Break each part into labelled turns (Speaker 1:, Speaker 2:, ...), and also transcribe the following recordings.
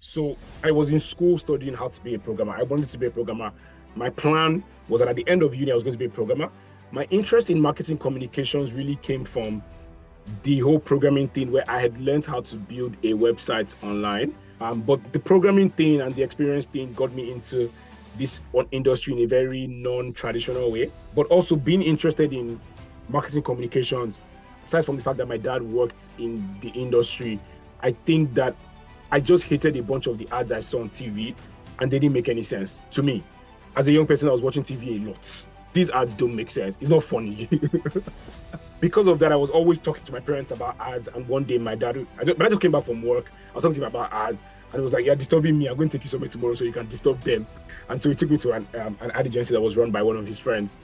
Speaker 1: So I was in school studying how to be a programmer. I wanted to be a programmer. My plan was that at the end of uni, I was going to be a programmer. My interest in marketing communications really came from the whole programming thing where I had learned how to build a website online. But the programming thing and the experience thing got me into this industry in a very non-traditional way. But also being interested in marketing communications, aside from the fact that my dad worked in the industry, I think that I just hated a bunch of the ads I saw on TV and they didn't make any sense to me. As a young person, I was watching TV a lot. These ads don't make sense. It's not funny. Because of that, I was always talking to my parents about ads. And one day, my dad, when I just came back from work, I was talking to him about ads. And he was like, "You're disturbing me. I'm going to take you somewhere tomorrow so you can disturb them." And so he took me to an ad agency that was run by one of his friends.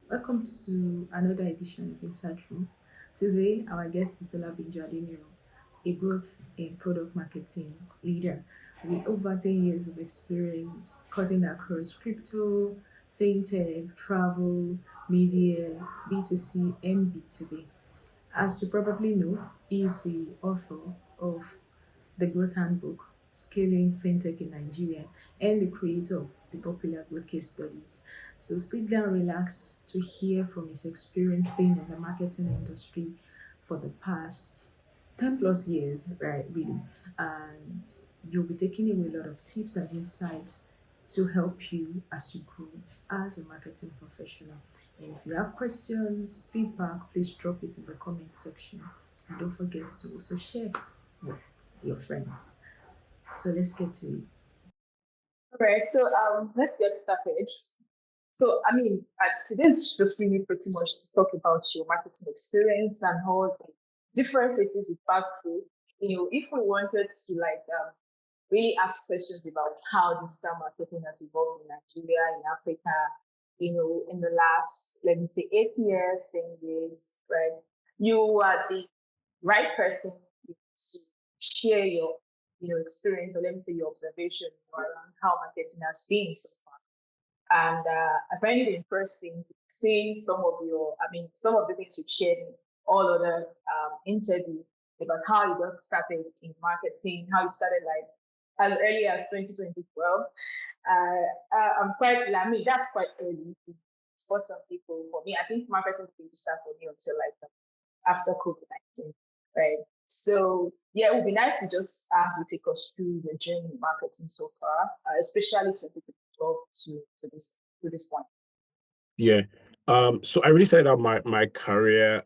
Speaker 2: Welcome to another edition of Inside Room. Today, our guest is Olabinjo Adeniran, a growth in product marketing leader with over 10 years of experience cutting across crypto, fintech, travel, media, B2C, and B2B. As you probably know, he is the author of the Growth Handbook, Scaling FinTech in Nigeria, and the creator of the popular Growth Case Studies. So sit down, relax to hear from his experience being in the marketing industry for the past 10 plus years, right? Really. And you'll be taking away a lot of tips and insights to help you as you grow as a marketing professional. And if you have questions, feedback, please drop it in the comment section. And don't forget to also share with your friends. So let's get to it.
Speaker 3: All right, so let's get started. So, today's just really pretty much to talk about your marketing experience and all the different phases you passed through. If we wanted to really ask questions about how digital marketing has evolved in Nigeria, in Africa, in the last, let me say, 8 years, 10 years, right? You are the right person to share your experience, or let me say your observation around how marketing has been so far. And I find it interesting seeing some of the things you've shared in all other interviews about how you got started in marketing, how you started like as early as 2012. I'm quite, I mean, that's quite early for some people. For me, I think marketing didn't start for me until like after COVID-19, right? So yeah, it would be nice to just have you take us through the journey in marketing so far, especially 2012 to this point.
Speaker 1: Yeah. So I really started out my career,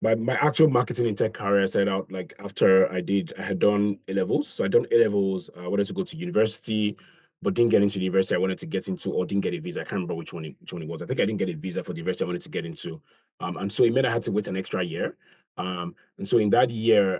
Speaker 1: my actual marketing in tech career started out like after I had done A levels. So I done A levels. I wanted to go to university, but didn't get into university. I wanted to get into or didn't get a visa. I can't remember which one it was. I think I didn't get a visa for the university I wanted to get into. And so it meant I had to wait an extra year. And so in that year,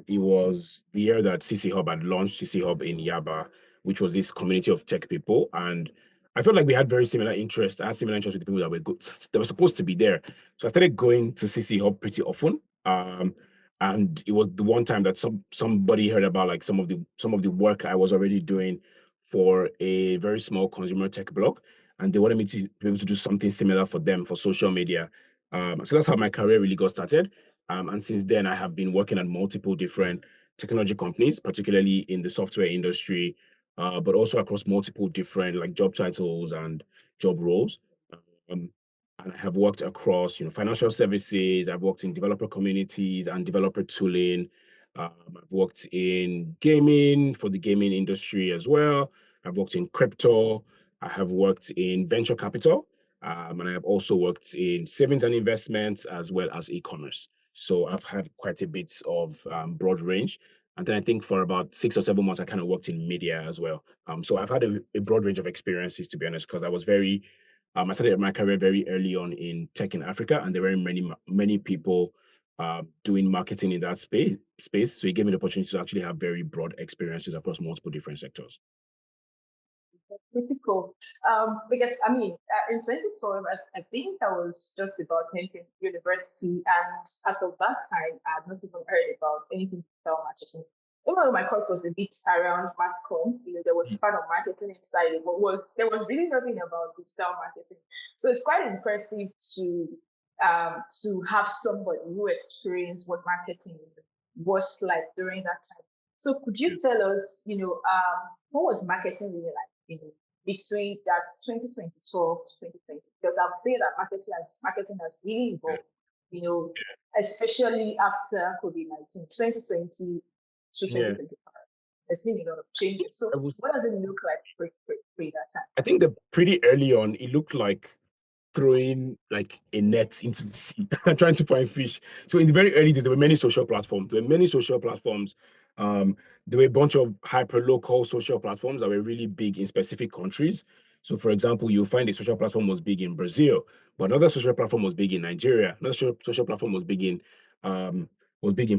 Speaker 1: it was the year that CC Hub had launched CC Hub in Yaba, which was this community of tech people. And I felt like we had very similar interests. I had similar interests with the people that were good, that were supposed to be there. So I started going to CC Hub pretty often. And it was the one time that somebody heard about like some of the work I was already doing for a very small consumer tech blog, and they wanted me to be able to do something similar for them for social media. So that's how my career really got started. And since then, I have been working at multiple different technology companies, particularly in the software industry, but also across multiple different like job titles and job roles. Um, and I have worked across, financial services. I've worked in developer communities and developer tooling. I've worked in gaming for the gaming industry as well. I've worked in crypto. I have worked in venture capital. And I have also worked in savings and investments as well as e-commerce. So I've had quite a bit of broad range. And then I think for about 6 or 7 months, I kind of worked in media as well. So I've had a broad range of experiences, to be honest, because I started my career very early on in tech in Africa, and there were many people doing marketing in that space. So it gave me the opportunity to actually have very broad experiences across multiple different sectors.
Speaker 3: Pretty cool. Because in 2012, I think I was just about entering university, and as of that time, I had not even heard about anything digital marketing. even though my course was a bit around mass comm, there was part of marketing inside it, but there was really nothing about digital marketing. So it's quite impressive to have somebody who experienced what marketing was like during that time. So could you tell us, what was marketing really like, between that 2012 to 2020? Because I would say that marketing has really evolved, you know, especially after COVID-19, 2020 to
Speaker 1: Yeah.
Speaker 3: 2025. There's been a lot of changes. So
Speaker 1: I was
Speaker 3: what does it look like pre that time?
Speaker 1: I think that pretty early on, it looked like throwing like a net into the sea and trying to find fish. So in the very early days, there were many social platforms. There were many social platforms. Um, there were a bunch of hyper local social platforms that were really big in specific countries. So, for example, you'll find a social platform was big in Brazil, but another social platform was big in Nigeria. Another social platform was big in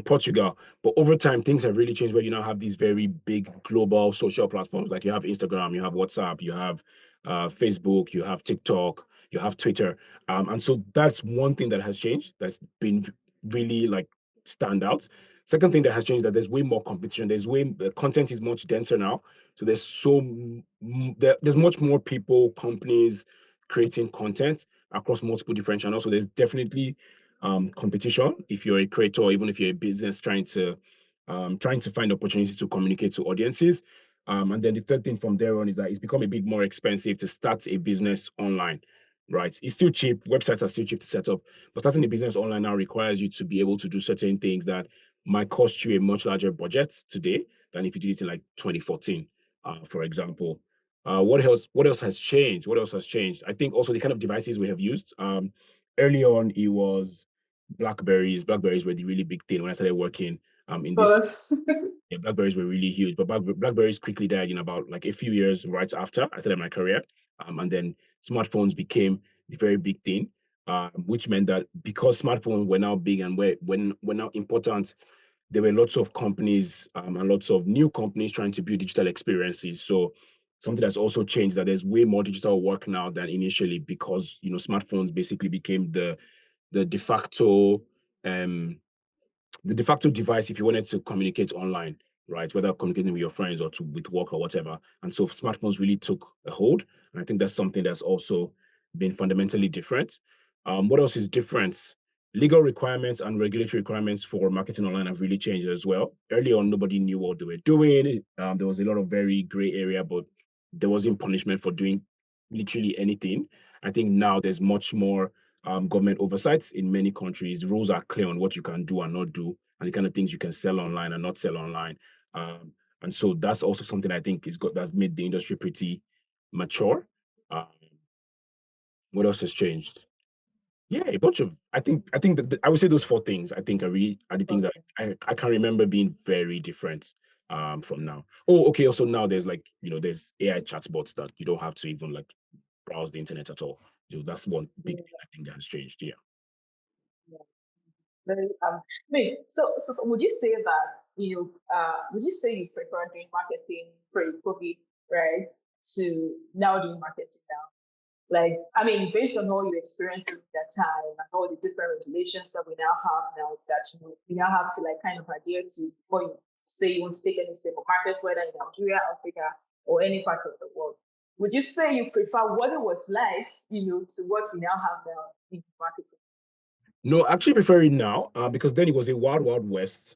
Speaker 1: Portugal. But over time, things have really changed where you now have these very big global social platforms. Like you have Instagram, you have WhatsApp, you have Facebook, you have TikTok, you have Twitter. And so that's one thing that has changed that's been really like stand out. Second thing that has changed is that there's way more competition. The content is much denser now. So there's much more people, companies creating content across multiple different channels. So there's definitely competition if you're a creator, or even if you're a business trying to find opportunities to communicate to audiences. And then the third thing from there on is that it's become a bit more expensive to start a business online, right? It's still cheap. Websites are still cheap to set up, but starting a business online now requires you to be able to do certain things that might cost you a much larger budget today than if you did it in like 2014, for example. What else? What else has changed? What else has changed? I think also the kind of devices we have used. Early on, it was Blackberries. Blackberries were the really big thing when I started working in this.
Speaker 3: Because
Speaker 1: Yeah, Blackberries were really huge, but Blackberries quickly died in about like a few years right after I started my career. And then smartphones became the very big thing, which meant that because smartphones were now big and were now important, there were lots of companies and lots of new companies trying to build digital experiences. So something that's also changed that there's way more digital work now than initially because smartphones basically became the de facto um, the de facto device if you wanted to communicate online, right? Whether communicating with your friends or with work or whatever. And so smartphones really took a hold. And I think that's something that's also been fundamentally different. What else is different? Legal requirements and regulatory requirements for marketing online have really changed as well. Early on, nobody knew what they were doing. There was a lot of very gray area, but there wasn't punishment for doing literally anything. I think now there's much more government oversights in many countries. The rules are clear on what you can do and not do, and the kind of things you can sell online and not sell online. And so that's also something I think that's made the industry pretty mature. Um, what else has changed? Yeah, a bunch of. I think that I would say those four things. I think are the things that I can remember being very different from now. Oh, okay. Also now there's there's AI chatbots that you don't have to even like browse the internet at all. That's one big thing I think that has changed. Yeah.
Speaker 3: very so would you say that would you say you prefer doing marketing pre-COVID, right, to now doing marketing now? Like, I mean, based on all your experience during that time and all the different regulations that we now have now that we now have to like kind of adhere to before you say you want to take any step of markets, whether in Nigeria, Africa, or any parts of the world. Would you say you prefer what it was like, to what we now have now in marketing?
Speaker 1: No, I actually prefer it now because then it was a wild, wild west.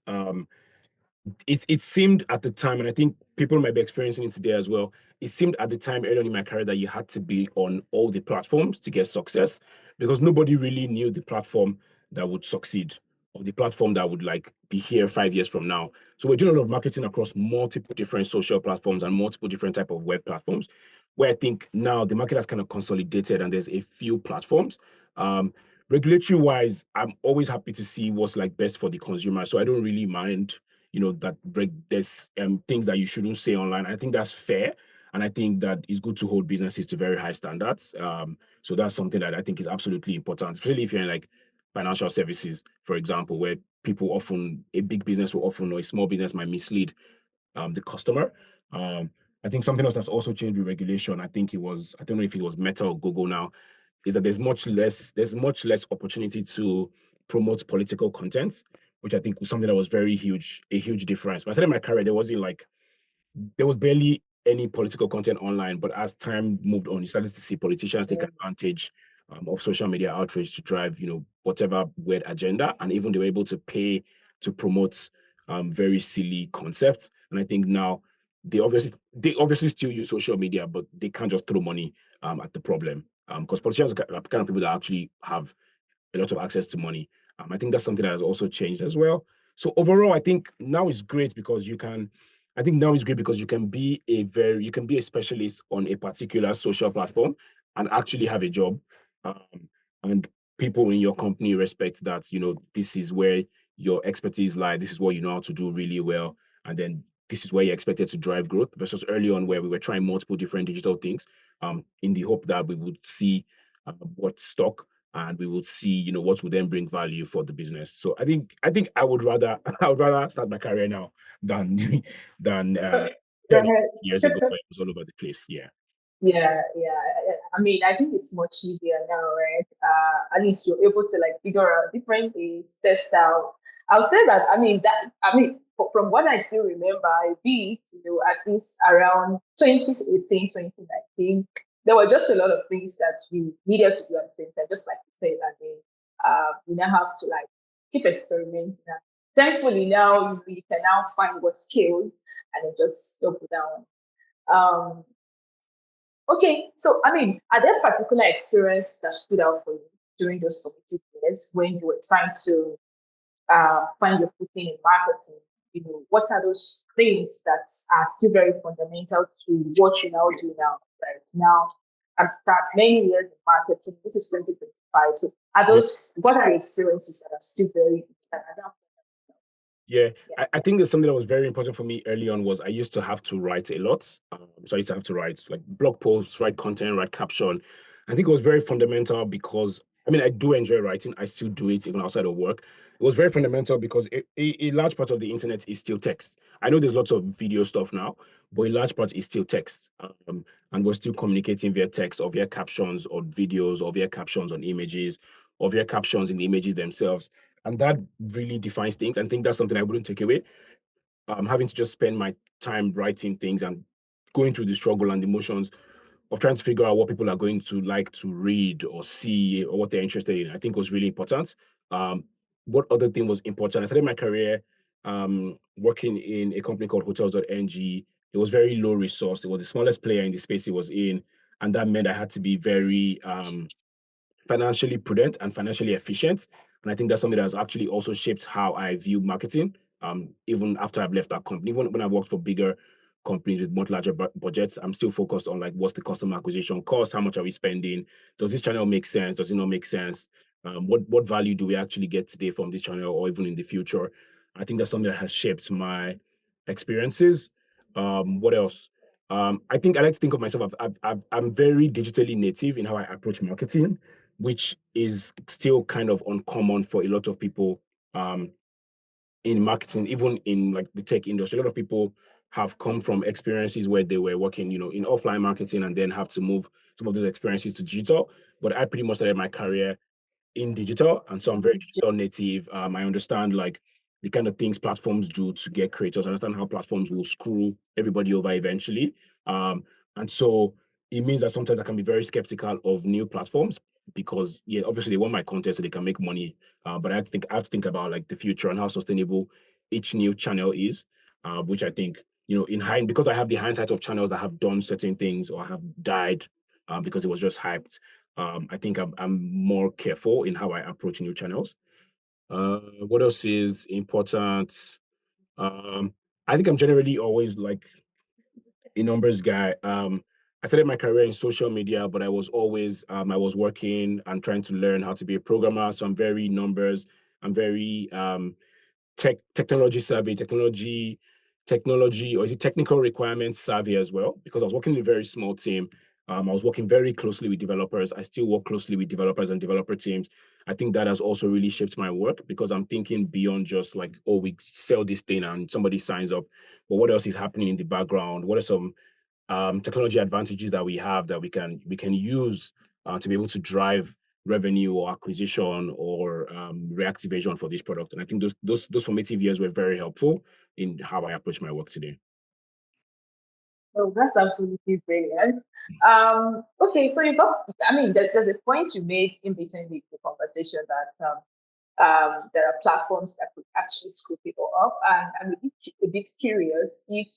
Speaker 1: It seemed at the time, and I think people might be experiencing it today as well. It seemed at the time early on in my career that you had to be on all the platforms to get success because nobody really knew the platform that would succeed or the platform that would like be here 5 years from now. So we're doing a lot of marketing across multiple different social platforms and multiple different type of web platforms. Where I think now the market has kind of consolidated and there's a few platforms. Um, Regulatory wise, I'm always happy to see what's like best for the consumer. So I don't really mind that there's things that you shouldn't say online. I think that's fair. And I think that it's good to hold businesses to very high standards. So that's something that I think is absolutely important, especially if you're in like financial services, for example, where a big business will often, or a small business might mislead the customer. I think something else that's also changed with regulation, I don't know if it was Meta or Google now, is that there's much less opportunity to promote political content, which I think was something that was very huge, a huge difference. When I started my career, there was barely any political content online, but as time moved on, you started to see politicians take advantage of social media outrage to drive, whatever weird agenda, and even they were able to pay to promote very silly concepts. And I think now they obviously still use social media, but they can't just throw money at the problem because politicians are the kind of people that actually have a lot of access to money. I think that's something that has also changed as well. So overall, I think now is great because you can. I think now is great because you can be a specialist on a particular social platform and actually have a job, and people in your company respect that. This is where your expertise lie. This is what you know how to do really well, and then this is where you're expected to drive growth. Versus early on where we were trying multiple different digital things, in the hope that we would see what stock and we will see, what will then bring value for the business. So I think I would rather I would rather start my career now than than 10 years ago where it was all over the place. Yeah.
Speaker 3: Yeah, yeah. I mean, I think it's much easier now, right? At least you're able to like figure out different things, test out. I'll say that. From what I still remember, I beat, at least around 2018, 2019. There were just a lot of things that we needed to do at the same time, just like you said. I mean, we now have to like keep experimenting. And thankfully, now we can now find what skills and then just double down. Um, Okay, so I mean, are there particular experience that stood out for you during those formative years when you were trying to find your footing in marketing? What are those things that are still very fundamental to what you now do now, right now? After many years in marketing, this is 2025. So, what are the experiences that are still very important?
Speaker 1: Yeah,
Speaker 3: Yeah.
Speaker 1: I think there's something that was very important for me early on was I used to have to write a lot. So I used to have to write like blog posts, write content, write caption. I think it was very fundamental because I mean I do enjoy writing. I still do it even outside of work. It was very fundamental because a large part of the internet is still text. I know there's lots of video stuff now, but a large part is still text. And we're still communicating via text or via captions or videos or via captions on images or via captions in the images themselves. And that really defines things. And I think that's something I wouldn't take away. Having to just spend my time writing things and going through the struggle and the emotions of trying to figure out what people are going to like to read or see or what they're interested in, I think was really important. Um, what other thing was important? I started my career working in a company called hotels.ng. It was very low resource. It was the smallest player in the space it was in. And that meant I had to be very financially prudent and financially efficient. And I think that's something that has actually also shaped how I view marketing. Even after I've left that company, even when I've worked for bigger companies with much larger budgets, I'm still focused on like what's the customer acquisition cost, how much are we spending, does this channel make sense, does it not make sense, what value do we actually get today from this channel or even in the future. I think that's something that has shaped my experiences. What else? I think I like to think of myself. I'm very digitally native in how I approach marketing, which is still kind of uncommon for a lot of people um, in marketing, even in like the tech industry. A lot of people have come from experiences where they were working, in offline marketing and then have to move some of those experiences to digital. But I pretty much started my career in digital, and so I'm very digital native. I understand like the kind of things platforms do to get creators. I understand how platforms will screw everybody over eventually. And so it means that sometimes I can be very skeptical of new platforms because yeah, obviously they want my content so they can make money. But I have to think about like the future and how sustainable each new channel is, which I think, because I have the hindsight of channels that have done certain things or have died because it was just hyped. I think I'm more careful in how I approach new channels. What else is important? Um, I think I'm generally always like a numbers guy. I started my career in social media, but I was working and trying to learn how to be a programmer. So I'm very numbers. I'm very technology savvy, technology, or is it technical requirements savvy as well? Because I was working in a very small team. I was working very closely with developers. I still work closely with developers and developer teams. I think that has also really shaped my work because I'm thinking beyond just like, oh, we sell this thing and somebody signs up. But what else is happening in the background? What are some technology advantages that we have that we can use to be able to drive revenue or acquisition or reactivation for this product. And I think those formative years were very helpful in how I approach my work today.
Speaker 3: Oh, that's absolutely brilliant. Okay, so you got, I mean, there's a point you made in between the conversation that there are platforms that could actually screw people up. And I'm a bit curious if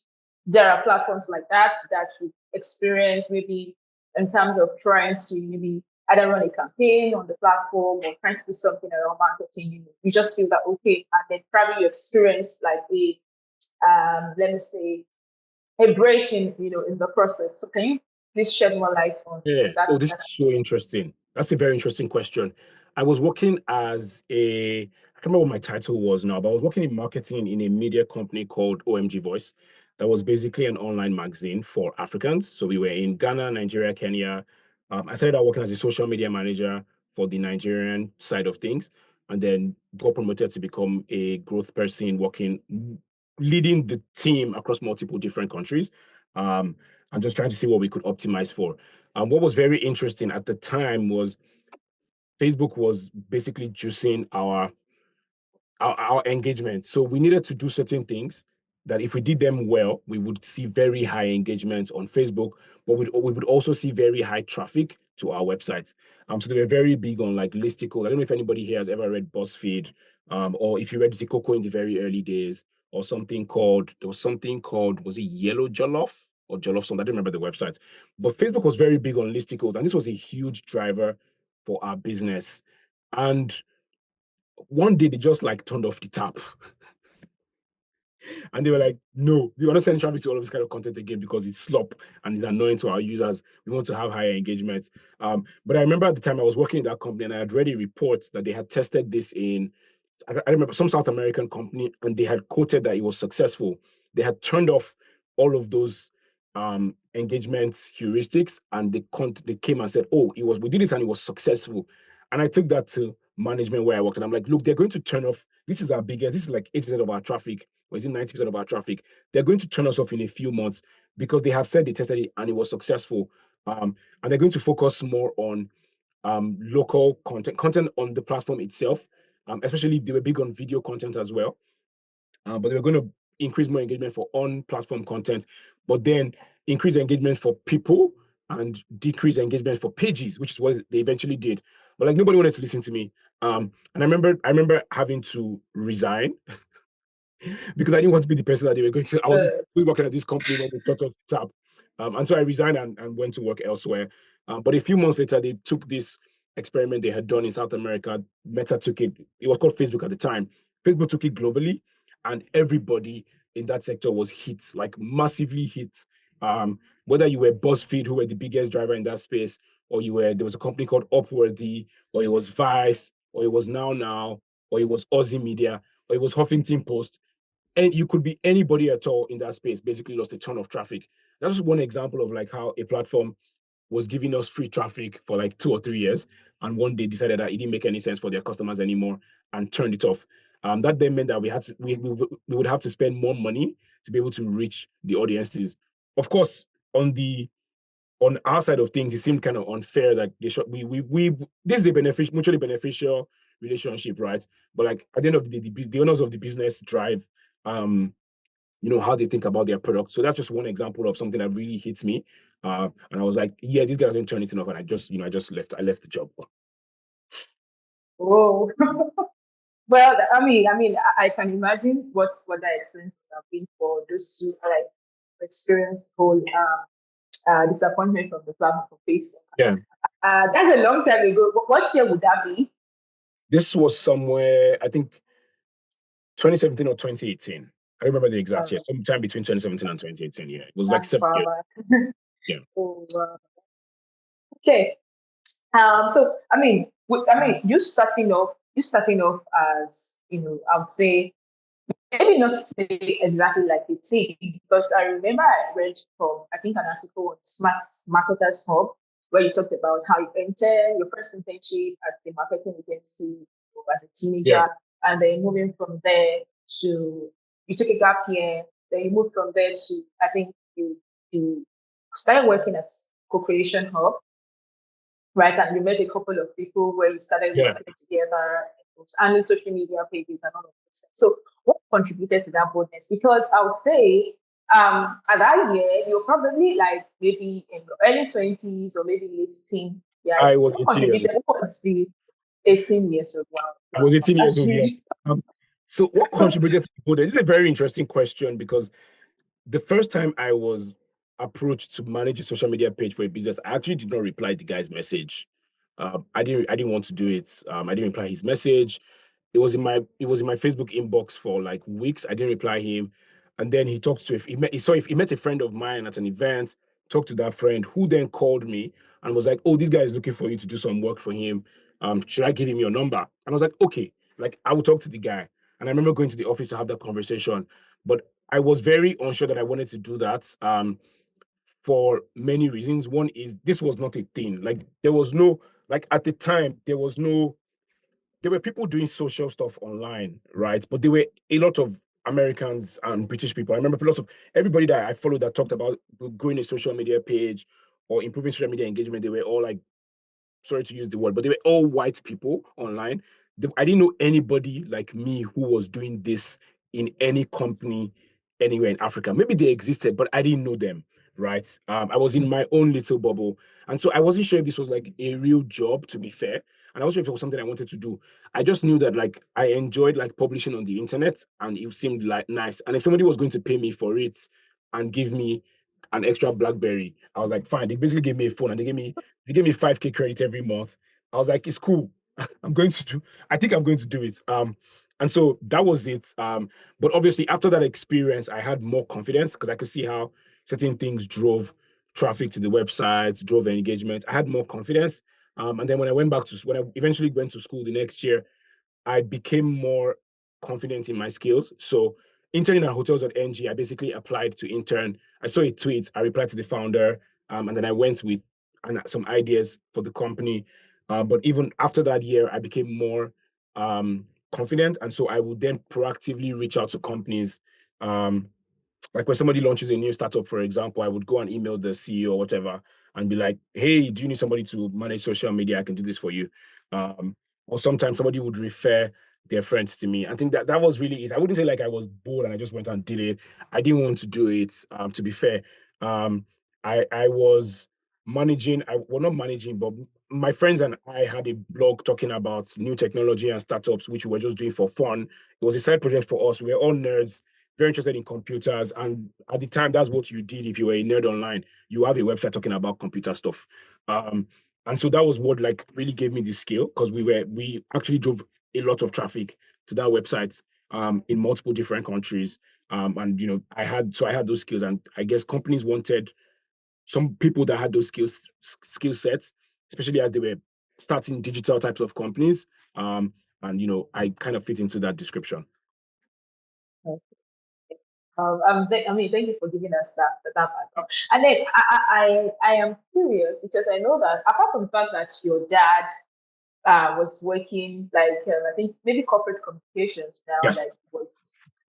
Speaker 3: there are platforms like that that you experience maybe in terms of trying to maybe either run a campaign on the platform or trying to do something around marketing. You just feel that, okay, and then probably you experience like let me say, a break in, in the process. So can you please shed more light on
Speaker 1: Yeah.
Speaker 3: that?
Speaker 1: Oh, this is so interesting. That's a very interesting question. I was working as I can't remember what my title was now, but I was working in marketing in a media company called OMG Voice. That was basically an online magazine for Africans. So we were in Ghana, Nigeria, Kenya. I started out working as a social media manager for the Nigerian side of things, and then got promoted to become a growth person, leading the team across multiple different countries. And just trying to see what we could optimize for. What was very interesting at the time was Facebook was basically juicing our engagement. So we needed to do certain things that if we did them well, we would see very high engagement on Facebook, but we would also see very high traffic to our websites. So they were very big on like listicle. I don't know if anybody here has ever read BuzzFeed, or if you read Zikoko in the very early days, or there was something called, was it Yellow Jollof or Jollof something? I don't remember the website. But Facebook was very big on listicles, and this was a huge driver for our business. And one day they just like turned off the tap. And they were like, no, we want to send traffic to all of this kind of content again because it's slop and it's annoying to our users. We want to have higher engagement. But I remember at the time I was working in that company and I had read a report that they had tested this in, I remember some South American company, and they had quoted that it was successful. They had turned off all of those engagement heuristics, and they came and said, "Oh, we did this and it was successful." And I took that to management where I worked, and I'm like, "Look, they're going to turn off. This is our biggest. This is like 8% of our traffic, or is it 90% of our traffic? They're going to turn us off in a few months because they have said they tested it and it was successful, and they're going to focus more on local content on the platform itself." Especially they were big on video content as well, but they were going to increase more engagement for on-platform content, but then increase engagement for people and decrease engagement for pages, which is what they eventually did. But like nobody wanted to listen to me, and I remember having to resign because I didn't want to be the person that they were going to. I was working at this company when they cut off the tap. And so I resigned and went to work elsewhere. But a few months later, they took this experiment they had done in South America. Meta took it. It was called Facebook at the time. Facebook took it globally, and everybody in that sector was hit, like massively hit. Whether you were BuzzFeed, who were the biggest driver in that space, or there was a company called Upworthy, or it was Vice, or it was Now, or it was Aussie Media, or it was Huffington Post, and you could be anybody at all in that space, basically lost a ton of traffic. That's one example of like how a platform was giving us free traffic for like 2 or 3 years, and one day decided that it didn't make any sense for their customers anymore and turned it off. That then meant that we would have to spend more money to be able to reach the audiences. Of course, on our side of things, it seemed kind of unfair that they should, we this is a mutually beneficial relationship, right? But like at the end of the day, the owners of the business drive how they think about their product. So that's just one example of something that really hits me. And I was like, yeah, these guys are going to turn it off. And I just left. I left the job.
Speaker 3: Whoa. Well, I can imagine what that experiences have been for those who like experienced whole disappointment from the platform for Facebook.
Speaker 1: Yeah.
Speaker 3: That's a long time ago. What year would that be?
Speaker 1: This was somewhere, I think 2017 or 2018. I remember the exact year, sometime between 2017 and 2018. Yeah. It was like
Speaker 3: That's
Speaker 1: 7 years.
Speaker 3: far back.
Speaker 1: Yeah.
Speaker 3: Oh, okay. So you starting off as I would say maybe not say exactly like a team, because I remember I read from I think an article on Smart Marketers Hub where you talked about how you entered your first internship at a marketing agency as a teenager,
Speaker 1: Yeah.
Speaker 3: and then moving from there to you took a gap year, then you moved from there to I think you started working as co-creation hub right? And you met a couple of people where you started
Speaker 1: Yeah,
Speaker 3: working together and in social media pages and all of this. So what contributed to that boldness? Because I would say at that year, you're probably like maybe in your early 20s or maybe late teen. Yeah.
Speaker 1: I was
Speaker 3: What
Speaker 1: 18 years old.
Speaker 3: contributed? What was the 18 years old? Wow.
Speaker 1: I was
Speaker 3: Wow.
Speaker 1: 18 years
Speaker 3: That's
Speaker 1: old, yeah.
Speaker 3: huge.
Speaker 1: Um, so what contributed to boldness? This is a very interesting question because the first time I was approached to manage a social media page for a business, I actually did not reply the guy's message. I didn't want to do it. I didn't reply his message. It was in my Facebook inbox for like weeks. I didn't reply him. And then he talked to if he met a friend of mine at an event, talked to that friend who then called me and was like, "Oh, this guy is looking for you to do some work for him. Should I give him your number?" And I was like, "Okay." Like I will talk to the guy. And I remember going to the office to have that conversation. But I was very unsure that I wanted to do that for many reasons. One is this was not a thing. Like there was no, like at the time, there were people doing social stuff online, right? But there were a lot of Americans and British people. I remember lots of everybody that I followed that talked about growing a social media page or improving social media engagement. They were all like, sorry to use the word, but they were all white people online. I didn't know anybody like me who was doing this in any company anywhere in Africa. Maybe they existed, but I didn't know them, right? I was in my own little bubble. And so I wasn't sure if this was like a real job, to be fair. And I wasn't sure if it was something I wanted to do. I just knew that like I enjoyed like publishing on the internet and it seemed like nice. And if somebody was going to pay me for it and give me an extra BlackBerry, I was like, fine. They basically gave me a phone and they gave me 5K credit every month. I was like, it's cool. I think I'm going to do it. And so that was it. But obviously after that experience, I had more confidence because I could see how certain things drove traffic to the websites, drove engagement. I had more confidence. And then when I eventually went to school the next year, I became more confident in my skills. So interning at hotels.ng, I basically applied to intern. I saw a tweet, I replied to the founder, and then I went with some ideas for the company. But even after that year, I became more confident. And so I would then proactively reach out to companies. Like when somebody launches a new startup, for example, I would go and email the CEO or whatever and be like, hey, do you need somebody to manage social media? I can do this for you. Or sometimes somebody would refer their friends to me. I think that was really it. I wouldn't say like I was bored and I just went and did it. I didn't want to do it. To be fair, I was managing. Well, not managing, but my friends and I had a blog talking about new technology and startups, which we were just doing for fun. It was a side project for us. We were all nerds, very interested in computers. And at the time, that's what you did if you were a nerd online. You have a website talking about computer stuff. Um, and so that was what like really gave me the skill because we actually drove a lot of traffic to that website in multiple different countries. And I had those skills, and I guess companies wanted some people that had those skill sets, especially as they were starting digital types of companies. And I kind of fit into that description.
Speaker 3: Thank you for giving us that background. And then I am curious because I know that apart from the fact that your dad was working like I think maybe corporate communications now, like
Speaker 1: Yes.
Speaker 3: was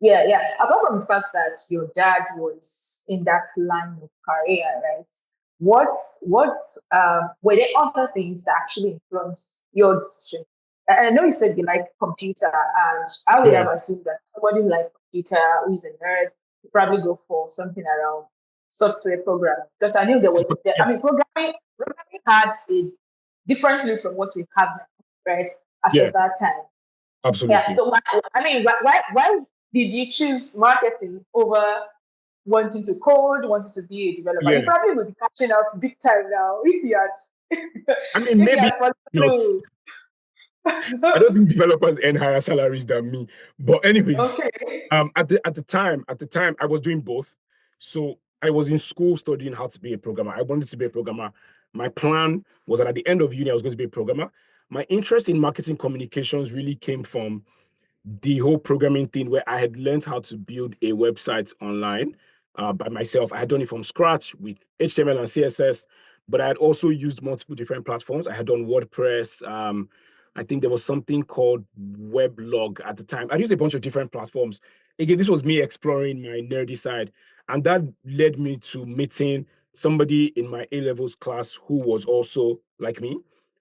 Speaker 3: yeah. Apart from the fact that your dad was in that line of career, right? What were there other things that actually influenced your decision? I know you said you like computer, and I would
Speaker 1: Yeah.
Speaker 3: have assumed that somebody who like computer who is a nerd would probably go for something around software programming because I knew there was. I mean,
Speaker 1: Yes.
Speaker 3: programming had a differently from what we have now, right? As
Speaker 1: Yeah.
Speaker 3: of that time. Yeah.
Speaker 1: Absolutely.
Speaker 3: So why did you choose marketing over wanting to code, wanting to be a developer? You
Speaker 1: Yeah.
Speaker 3: probably would be catching up big time now if you had
Speaker 1: I mean,
Speaker 3: if you
Speaker 1: maybe
Speaker 3: had followed
Speaker 1: not.
Speaker 3: through.
Speaker 1: I don't think developers earn higher salaries than me. But anyways,
Speaker 3: Okay.
Speaker 1: at the time, I was doing both. So I was in school studying how to be a programmer. I wanted to be a programmer. My plan was that at the end of uni, I was going to be a programmer. My interest in marketing communications really came from the whole programming thing where I had learned how to build a website online by myself. I had done it from scratch with HTML and CSS, but I had also used multiple different platforms. I had done WordPress. I think there was something called Weblog at the time. I used a bunch of different platforms. Again, this was me exploring my nerdy side. And that led me to meeting somebody in my A levels class who was also like me.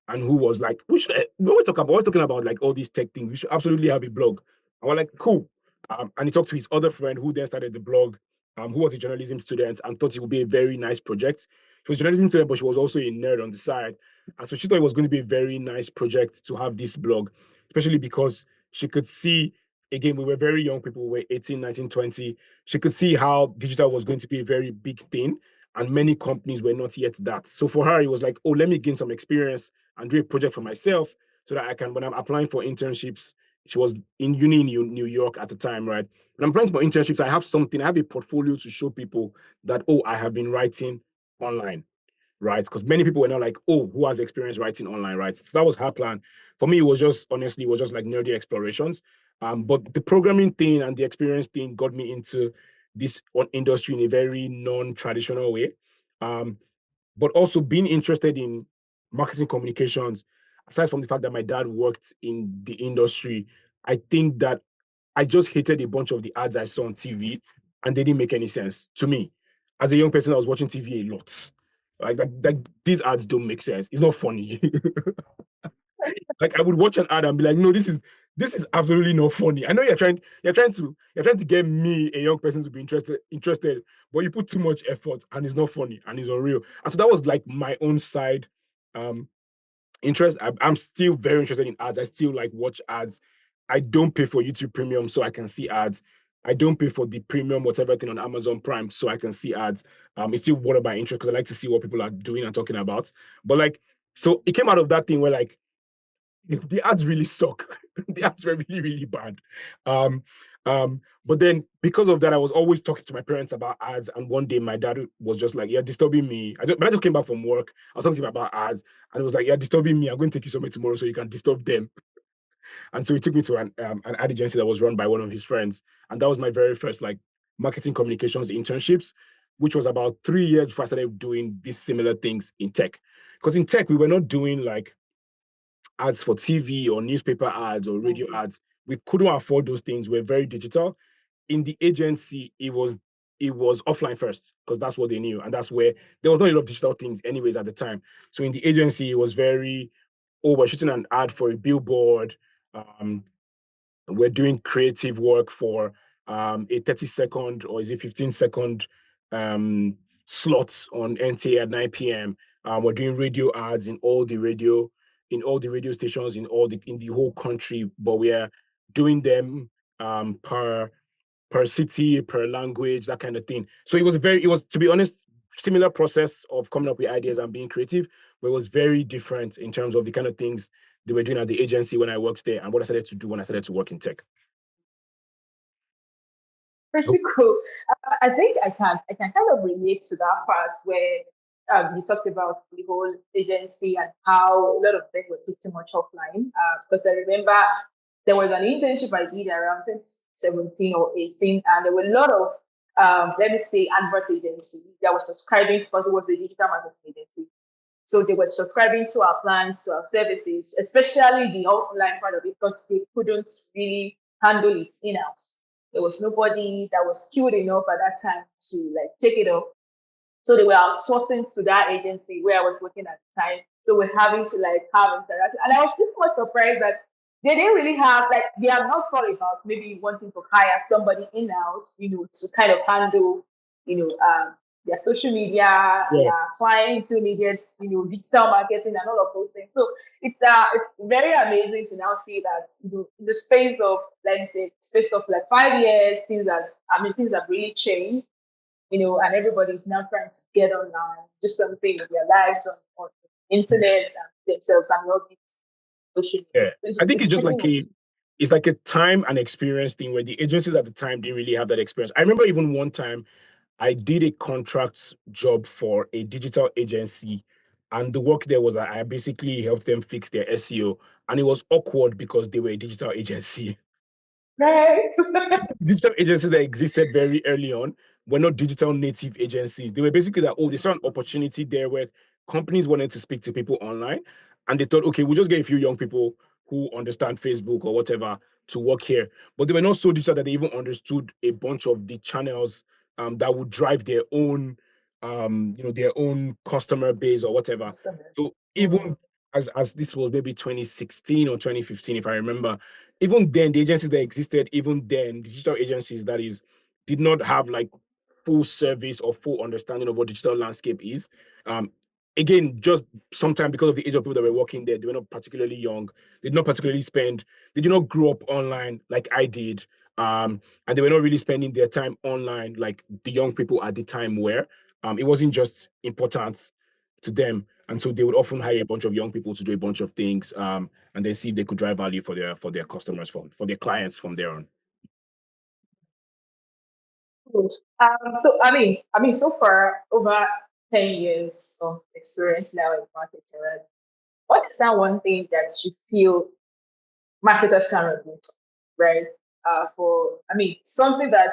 Speaker 1: and who was like, we always talking about like all these tech things. We should absolutely have a blog. And we're like, cool. And he talked to his other friend who then started the blog, who was a journalism student and thought it would be a very nice project. She was a journalism student, but she was also a nerd on the side. And so she thought it was going to be a very nice project to have this blog, especially because she could see, again, we were very young people, we were 18, 19, 20. She could see how digital was going to be a very big thing, and many companies were not yet that. So for her, it was like, oh, let me gain some experience and do a project for myself so that I can, when I'm applying for internships, she was in uni in New York at the time, right? When I'm applying for internships, I have something, I have a portfolio to show people that, oh, I have been writing online, right? Because many people were not like, oh, who has experience writing online, right? So that was her plan. For me, it was just, honestly, it was just like nerdy explorations. But the programming thing and the experience thing got me into this industry in a very non-traditional way. Um, but also being interested in marketing communications, aside from the fact that my dad worked in the industry, I think that I just hated a bunch of the ads I saw on TV, and they didn't make any sense to me. As a young person, I was watching TV a lot. Like these ads don't make sense. It's not funny. Like I would watch an ad and be like, no, this is absolutely not funny. I know you're trying to get me, a young person, to be interested, but you put too much effort and it's not funny and it's unreal. And so that was like my own side um interest. I'm still very interested in ads. I still like watch ads. I don't pay for YouTube Premium so I can see ads. I don't pay for the premium whatever thing on Amazon Prime so I can see ads. It's still one of my interests because I like to see what people are doing and talking about. But like, so it came out of that thing where like the ads really suck. The ads were really, really bad. Um, but then because of that, I was always talking to my parents about ads. And one day my dad was just like, "You're disturbing me." When I just came back from work, I was talking to him about ads, and it was like, "You're disturbing me. I'm going to take you somewhere tomorrow so you can disturb them." And so he took me to an ad agency that was run by one of his friends, and that was my very first like marketing communications internships, which was about 3 years before I started doing these similar things in tech. Because in tech, we were not doing like ads for TV or newspaper ads or radio ads. We couldn't afford those things. We're very digital. In the agency, it was offline first because that's what they knew, and that's where there was not a lot of digital things, anyways, at the time. So in the agency, it was very, oh, we're shooting an ad for a billboard. Um, we're doing creative work for a 30-second or is it 15-second slots on NTA at 9 p.m. We're doing radio ads in all the radio stations in the whole country, but we are doing them per city, per language, that kind of thing. So it was, to be honest, similar process of coming up with ideas and being creative, but it was very different in terms of the kind of things they were doing at the agency when I worked there and what I started to do when I started to work in tech.
Speaker 3: Pretty cool. I think I can kind of relate to that part where you talked about the whole agency and how a lot of them were pretty much offline. Because I remember there was an internship I did around 2017 or 18, and there were a lot of let me say advert agency that was subscribing because it was a digital marketing agency. So they were subscribing to our plans, to our services, especially the offline part of it, because they couldn't really handle it in-house. There was nobody that was skilled enough at that time to like take it up. So they were outsourcing to that agency where I was working at the time. So we're having to like have interaction. And I was pretty much surprised that they didn't really have like they have not thought about maybe wanting to hire somebody in-house, to kind of handle, you know, their social media,
Speaker 1: Yeah.
Speaker 3: their clients who needed, digital marketing and all of those things. So it's very amazing to now see that in the space of let's say space of like 5 years, things have really changed, and everybody's now trying to get online, do something with their lives on the internet and themselves and all these social media.
Speaker 1: Yeah. I think
Speaker 3: It's pretty much
Speaker 1: it's like a time and experience thing where the agencies at the time didn't really have that experience. I remember even one time I did a contract job for a digital agency, and the work there was that I basically helped them fix their SEO, and it was awkward because they were a digital agency.
Speaker 3: right.
Speaker 1: Digital agencies that existed very early on were not digital native agencies. They were basically that, oh, they saw an opportunity there where companies wanted to speak to people online, and they thought, okay, we'll just get a few young people who understand Facebook or whatever to work here. But they were not so digital that they even understood a bunch of the channels that would drive their own customer base or whatever. So even
Speaker 3: Mm.
Speaker 1: as this was maybe 2016 or 2015, if I remember. Even then, the agencies that existed, even then, the digital agencies that is, did not have like full service or full understanding of what digital landscape is. Um, Again, just sometimes because of the age of people that were working there, they were not particularly young, they did not particularly spend, they did not grow up online like I did. And they were not really spending their time online like the young people at the time were. It wasn't just important to them, and so they would often hire a bunch of young people to do a bunch of things, and then see if they could drive value for their customers, for their clients from there on.
Speaker 3: Good. So so far over 10 years of experience now in marketing, right? What is that one thing that you feel marketers can do, right? Something that,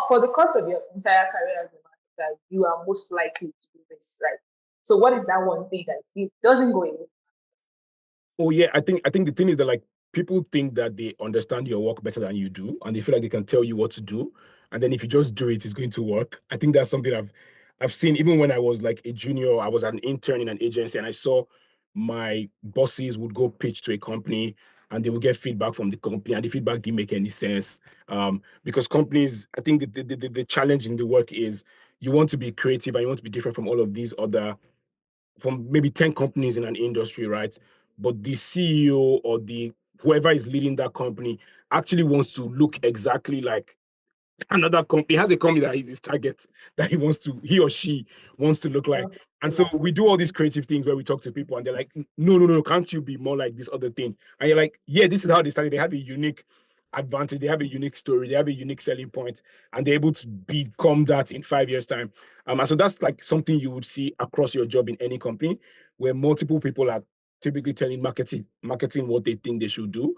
Speaker 3: for the course of your entire career as a marketer, you are most likely to do this, right? So, what is that one thing that it doesn't go away?
Speaker 1: Oh yeah, I think the thing is that like people think that they understand your work better than you do, and they feel like they can tell you what to do, and then if you just do it, it's going to work. I think that's something I've seen even when I was like a junior. I was an intern in an agency, and I saw my bosses would go pitch to a company, and they would get feedback from the company, and the feedback didn't make any sense. Because companies, I think the challenge in the work is you want to be creative and you want to be different from all of these other, from maybe 10 companies in an industry, right? But the CEO or the whoever is leading that company actually wants to look exactly like another company. Has a company that is his target, that he or she wants to look like.
Speaker 3: Yes.
Speaker 1: And so we do all these creative things where we talk to people and they're like, no, no, no, can't you be more like this other thing? And you're like, yeah, this is how they started. They have a unique advantage, they have a unique story, they have a unique selling point, and they're able to become that in 5 years' time. And so that's like something you would see across your job in any company where multiple people are typically telling marketing what they think they should do,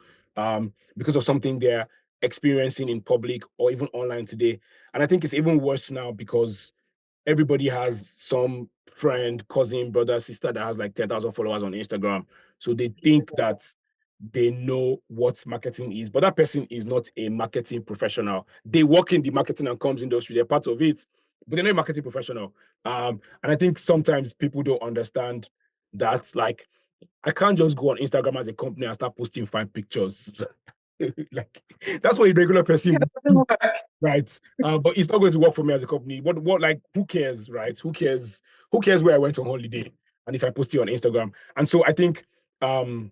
Speaker 1: because of something they're experiencing in public or even online today. And I think it's even worse now because everybody has some friend, cousin, brother, sister that has like 10,000 followers on Instagram. So they think that they know what marketing is, but that person is not a marketing professional. They work in the marketing and comms industry, they're part of it, but they're not a marketing professional. And I think sometimes people don't understand that, like, I can't just go on Instagram as a company and start posting fine pictures. Like, that's what a regular person
Speaker 3: It
Speaker 1: would
Speaker 3: doesn't
Speaker 1: do,
Speaker 3: work.
Speaker 1: right? But it's not going to work for me as a company. Like, who cares, right? Who cares? Who cares where I went on holiday and if I post it on Instagram? And so I think um,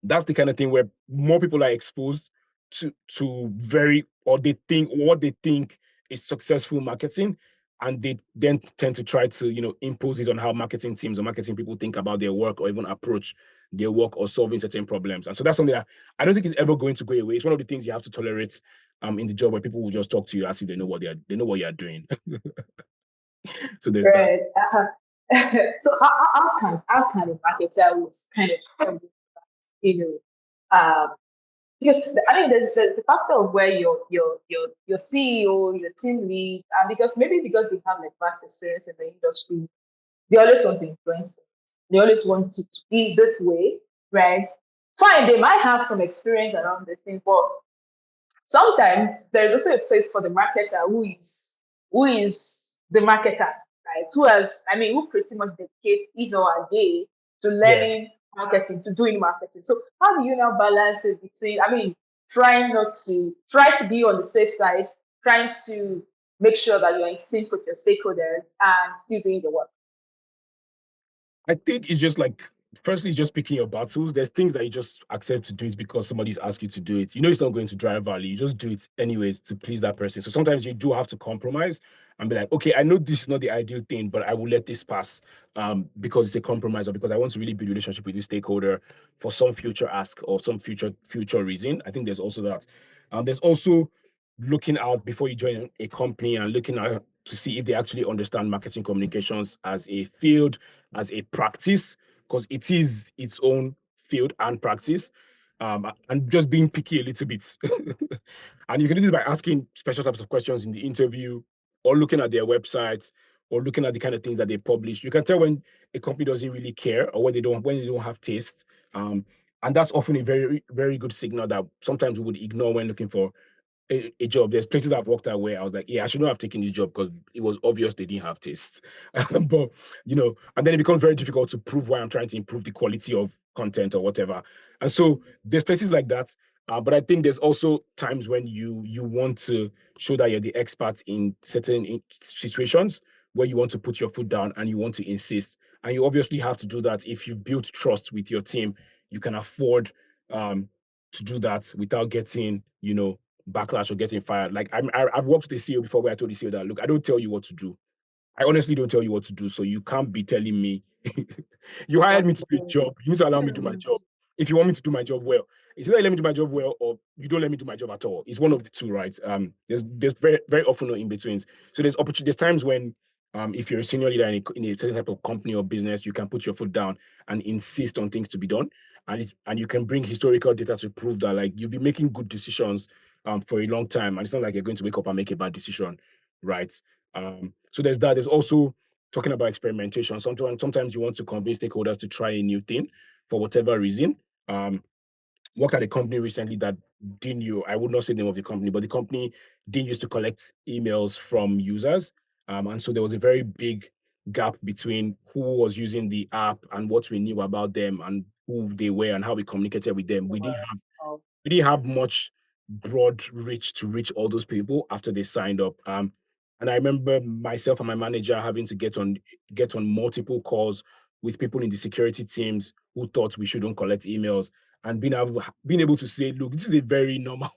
Speaker 1: that's the kind of thing where more people are exposed to very, or they think what they think is successful marketing, and they then tend to try to impose it on how marketing teams or marketing people think about their work or even approach their work or solving certain problems. And so that's something that I don't think is ever going to go away. It's one of the things you have to tolerate in the job, where people will just talk to you as if they know what you are doing. So there's that.
Speaker 3: Right. So how can a marketer would kind of help, you know, because there's the factor of where your CEO, your team lead, and because they have like vast experience in the industry, they always want to influence things. They always want it to be this way, right? Fine, they might have some experience around this thing, but sometimes there's also a place for the marketer who is the marketer, right? Who pretty much dedicate his or her day to
Speaker 1: Yeah.
Speaker 3: learning marketing, to doing marketing. So how do you now balance it between, try to be on the safe side, trying to make sure that you're in sync with your stakeholders and still doing the work?
Speaker 1: I think it's just like, firstly, it's just picking your battles. There's things that you just accept to do it because somebody's asked you to do it. You know it's not going to drive value. You just do it anyways to please that person. So sometimes you do have to compromise and be like, okay, I know this is not the ideal thing, but I will let this pass, because it's a compromise, or because I want to really build a relationship with this stakeholder for some future ask or some future reason. I think there's also that. There's also looking out before you join a company and looking out to see if they actually understand marketing communications as a field, as a practice, because it is its own field and practice, and just being picky a little bit. And you can do this by asking special types of questions in the interview, or looking at their websites, or looking at the kind of things that they publish. You can tell when a company doesn't really care, or when they don't have taste. And that's often a very, very good signal that sometimes we would ignore when looking for a job. There's places I've worked at where I was like, yeah, I should not have taken this job because it was obvious they didn't have taste. But and then it becomes very difficult to prove why I'm trying to improve the quality of content or whatever. And so there's places like that. But I think there's also times when you want to show that you're the expert in certain situations where you want to put your foot down and you want to insist. And you obviously have to do that if you've built trust with your team. You can afford to do that without getting, backlash or getting fired. Like I've worked with the CEO before where I told the CEO that, look, I don't tell you what to do. I honestly don't tell you what to do. So you can't be telling me you hired me
Speaker 3: What's
Speaker 1: to do a job. You need to allow me to do my
Speaker 2: Mm.
Speaker 1: job. If you want me to do my job well, it's either you let me do my job well or you don't let me do my job at all. It's one of the two, right? There's very, very often no in betweens. So there's opportunity. There's times when if you're a senior leader in a certain type of company or business, you can put your foot down and insist on things to be done. And you can bring historical data to prove that like you've been making good decisions for a long time. And it's not like you're going to wake up and make a bad decision, right? So there's that. There's also talking about experimentation. Sometimes you want to convince stakeholders to try a new thing for whatever reason. Um, Worked at a company recently that didn't you, I would not say the name of the company, but the company didn't used to collect emails from users. And so there was a very big gap between who was using the app and what we knew about them and who they were and how we communicated with them.
Speaker 3: oh,
Speaker 1: We didn't have much broad reach to reach all those people after they signed up. And I remember myself and my manager having to get on multiple calls with people in the security teams who thought we shouldn't collect emails and being able to say, look, this is a very normal,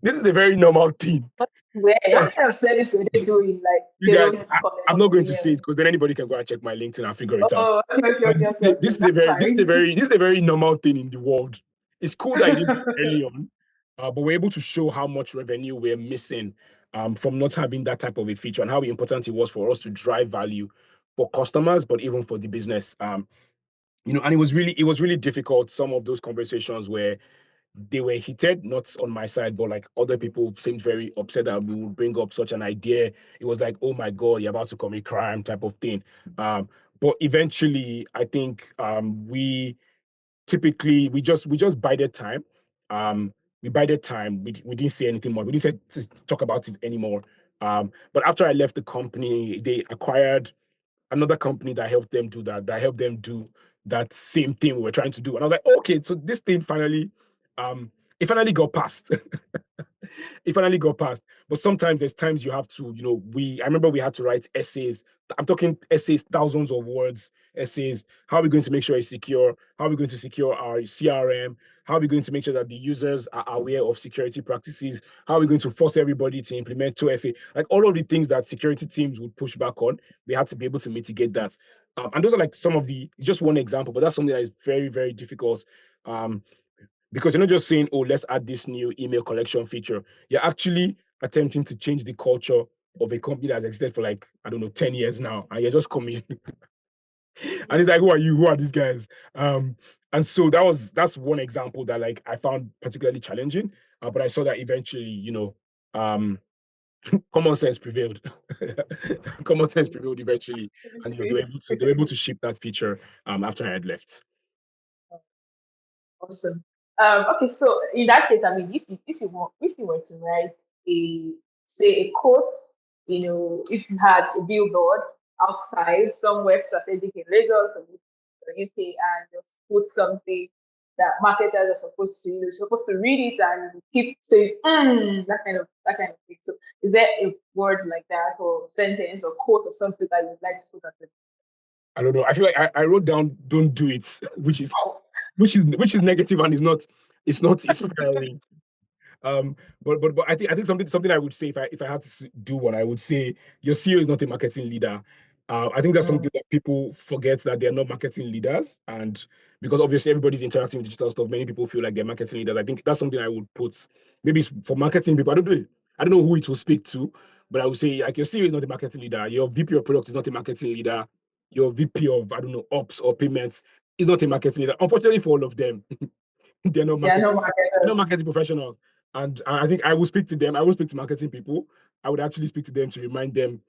Speaker 1: this is a very normal thing.
Speaker 3: where
Speaker 1: Yeah,
Speaker 3: what kind of service were they doing? Like
Speaker 1: you
Speaker 3: they
Speaker 1: guys,
Speaker 3: don't
Speaker 1: I'm
Speaker 3: collect
Speaker 1: not going to say it
Speaker 3: emails.
Speaker 1: because then anybody can go and check my LinkedIn and figure it out.
Speaker 3: Oh, okay, okay,
Speaker 1: But
Speaker 3: okay, okay, okay.
Speaker 1: this is a
Speaker 3: That's
Speaker 1: very, this is a
Speaker 3: fine.
Speaker 1: very, this is a very normal thing in the world. It's cool that it did early on, but we're able to show how much revenue we're missing from not having that type of a feature and how important it was for us to drive value for customers, but even for the business. And it was really difficult. Some of those conversations where they were heated, not on my side, but like other people seemed very upset that we would bring up such an idea. It was like, oh my God, you're about to commit crime type of thing. Um, but eventually, I think we just bided time. We bided time. We didn't say anything more. We didn't say to talk about it anymore. But after I left the company, they acquired another company that helped them do that helped them do that same thing we were trying to do. And I was like, okay, so this thing finally, it finally got passed. It finally got passed. But sometimes there's times you have to, I remember we had to write essays. I'm talking essays, thousands of words, essays. How are we going to make sure it's secure? How are we going to secure our CRM? How are we going to make sure that the users are aware of security practices? How are we going to force everybody to implement 2FA? Like all of the things that security teams would push back on, we had to be able to mitigate that. And those are like just one example, but that's something that is very, very difficult. Um, because you're not just saying, oh, let's add this new email collection feature. You're actually attempting to change the culture of a company that's existed for like, I don't know, 10 years now. And you're just coming. And it's like, who are you? Who are these guys? And so that's one example that like I found particularly challenging. But I saw that eventually, um, common sense prevailed. Common sense prevailed eventually. And they were
Speaker 3: Absolutely.
Speaker 1: able to ship that feature after I had left.
Speaker 3: Awesome. Okay, so in that case, I mean, if you were to write a say a quote, if you had a billboard outside somewhere strategic in Lagos or the UK and just put something that marketers are supposed to, supposed to read it and keep saying that kind of thing. So, is there a word like that, or sentence, or quote, or something that you'd like to put at the
Speaker 1: I don't know. I feel like I wrote down "don't do it," which is negative and it's not inspiring. But I think something I would say if I had to do one, I would say your CEO is not a marketing leader. I think that's something that people forget that they're not marketing leaders, and because obviously everybody's interacting with digital stuff, many people feel like they're marketing leaders. I think that's something I would put. Maybe it's for marketing people. I don't know who it will speak to, but I would say like your CEO is not a marketing leader. Your VP of product is not a marketing leader. Your VP of I don't know ops or payments is not a marketing leader. Unfortunately for all of them, they're not
Speaker 3: There are
Speaker 1: marketing
Speaker 3: no
Speaker 1: they're not
Speaker 3: marketers.
Speaker 1: marketing professionals. And I think I will speak to them. I won't speak to marketing people. I would actually speak to them to remind them,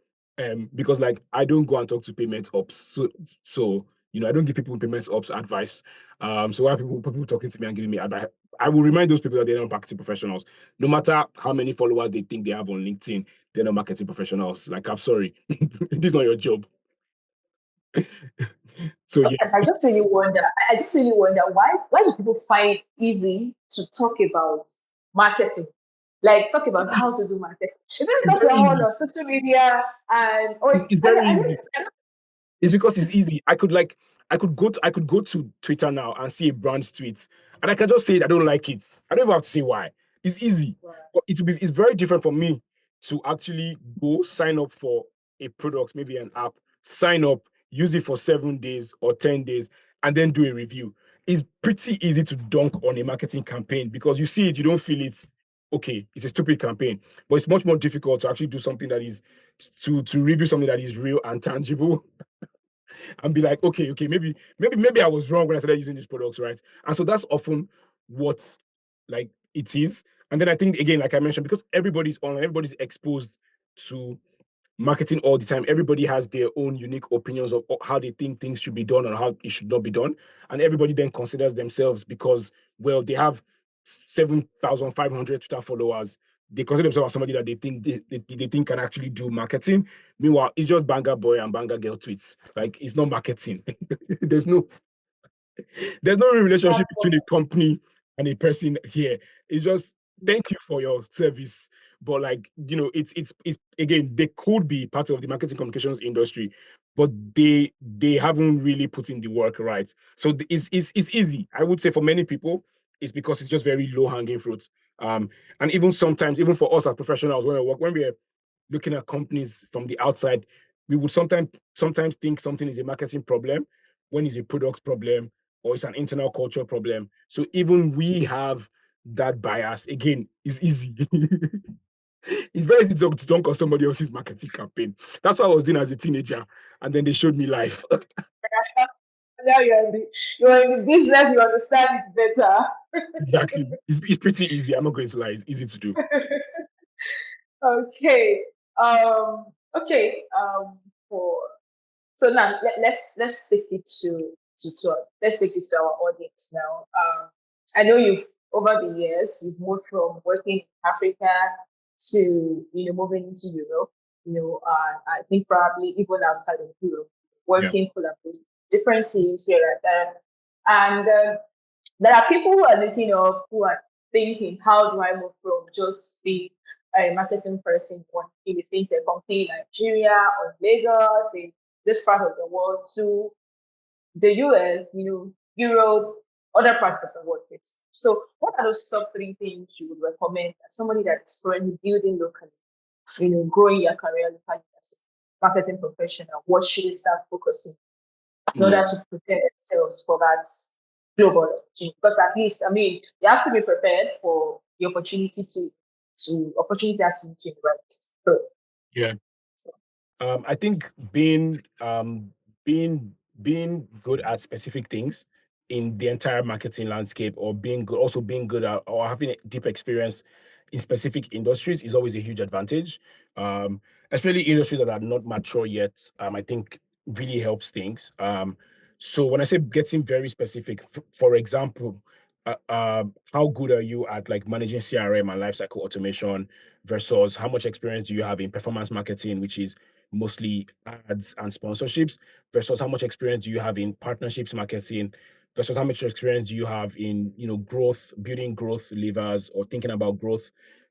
Speaker 1: because like I don't go and talk to payment ops. So I don't give people payment ops advice. So why are people talking to me and giving me I will remind those people that they're not marketing professionals. No matter how many followers they think they have on LinkedIn, they're not marketing professionals. Like, I'm sorry, this is not your job. So yeah,
Speaker 3: Sometimes I just really wonder. I just really wonder why do people find it easy to talk about marketing, like talk about how to do marketing? Is it
Speaker 1: it's
Speaker 3: because we're
Speaker 1: very
Speaker 3: all
Speaker 1: easy.
Speaker 3: on social media and or
Speaker 1: It's very easy. It's because it's easy. I could go to Twitter now and see a brand tweet, and I can just say I don't like it. I don't even have to say why. It's easy. But it's very different for me to actually go sign up for a product, maybe an app, sign up, use it for 7 days or 10 days, and then do a review. It's pretty easy to dunk on a marketing campaign because you see it, you don't feel it. Okay, it's a stupid campaign, but it's much more difficult to actually do something that is to review something that is real and tangible and be like, okay, maybe I was wrong when I started using these products, right? And so that's often what like it is. And then I think again, like I mentioned, because everybody's online, everybody's exposed to marketing all the time. Everybody has their own unique opinions of how they think things should be done or how it should not be done. And everybody then considers themselves because, well, they have 7,500 Twitter followers. They consider themselves as somebody that they think can actually do marketing. Meanwhile, it's just banger boy and banger girl tweets. Like it's not marketing. there's no there's no real relationship
Speaker 3: That's
Speaker 1: between a company and a person here. It's just thank you for your service. But like, it's again, they could be part of the marketing communications industry, but they haven't really put in the work right. So it's easy. I would say for many people, it's because it's just very low hanging fruit. And even sometimes, even for us as professionals, when we're looking at companies from the outside, we would sometimes think something is a marketing problem when it's a product problem or it's an internal culture problem. So even we have that bias. Again, it's easy. It's very easy to dunk on somebody else's marketing campaign. That's what I was doing as a teenager. And then they showed me life.
Speaker 3: now you're in the business, you understand it better.
Speaker 1: Exactly. It's pretty easy. I'm not going to lie. It's easy to do.
Speaker 3: Okay. Okay. For so now let's take it to let's take this to our audience now. I know you've over the years you've moved from working in Africa to moving into Europe. I think probably even outside of Europe,
Speaker 1: Yeah.
Speaker 3: working collaborating different teams here and there, and there are people who are looking up who are thinking, how do I move from just being a marketing person in a fintech company in Nigeria or Lagos in this part of the world to the US, Europe, other parts of the world. So what are those top three things you would recommend as somebody that is currently building locally, growing your career locally as a marketing professional? What should they start focusing in order to prepare themselves for that global opportunity? Because at least, I mean, you have to be prepared for the opportunity to opportunity as you right. So,
Speaker 1: Yeah.
Speaker 3: so
Speaker 1: I think being being good at specific things in the entire marketing landscape, or being good at, or having a deep experience in specific industries is always a huge advantage. Um, Especially industries that are not mature yet. I think really helps things. So when I say getting very specific, for example, how good are you at like managing CRM and lifecycle automation versus how much experience do you have in performance marketing, which is mostly ads and sponsorships, versus how much experience do you have in partnerships marketing, versus how much experience do you have in growth, building growth levers or thinking about growth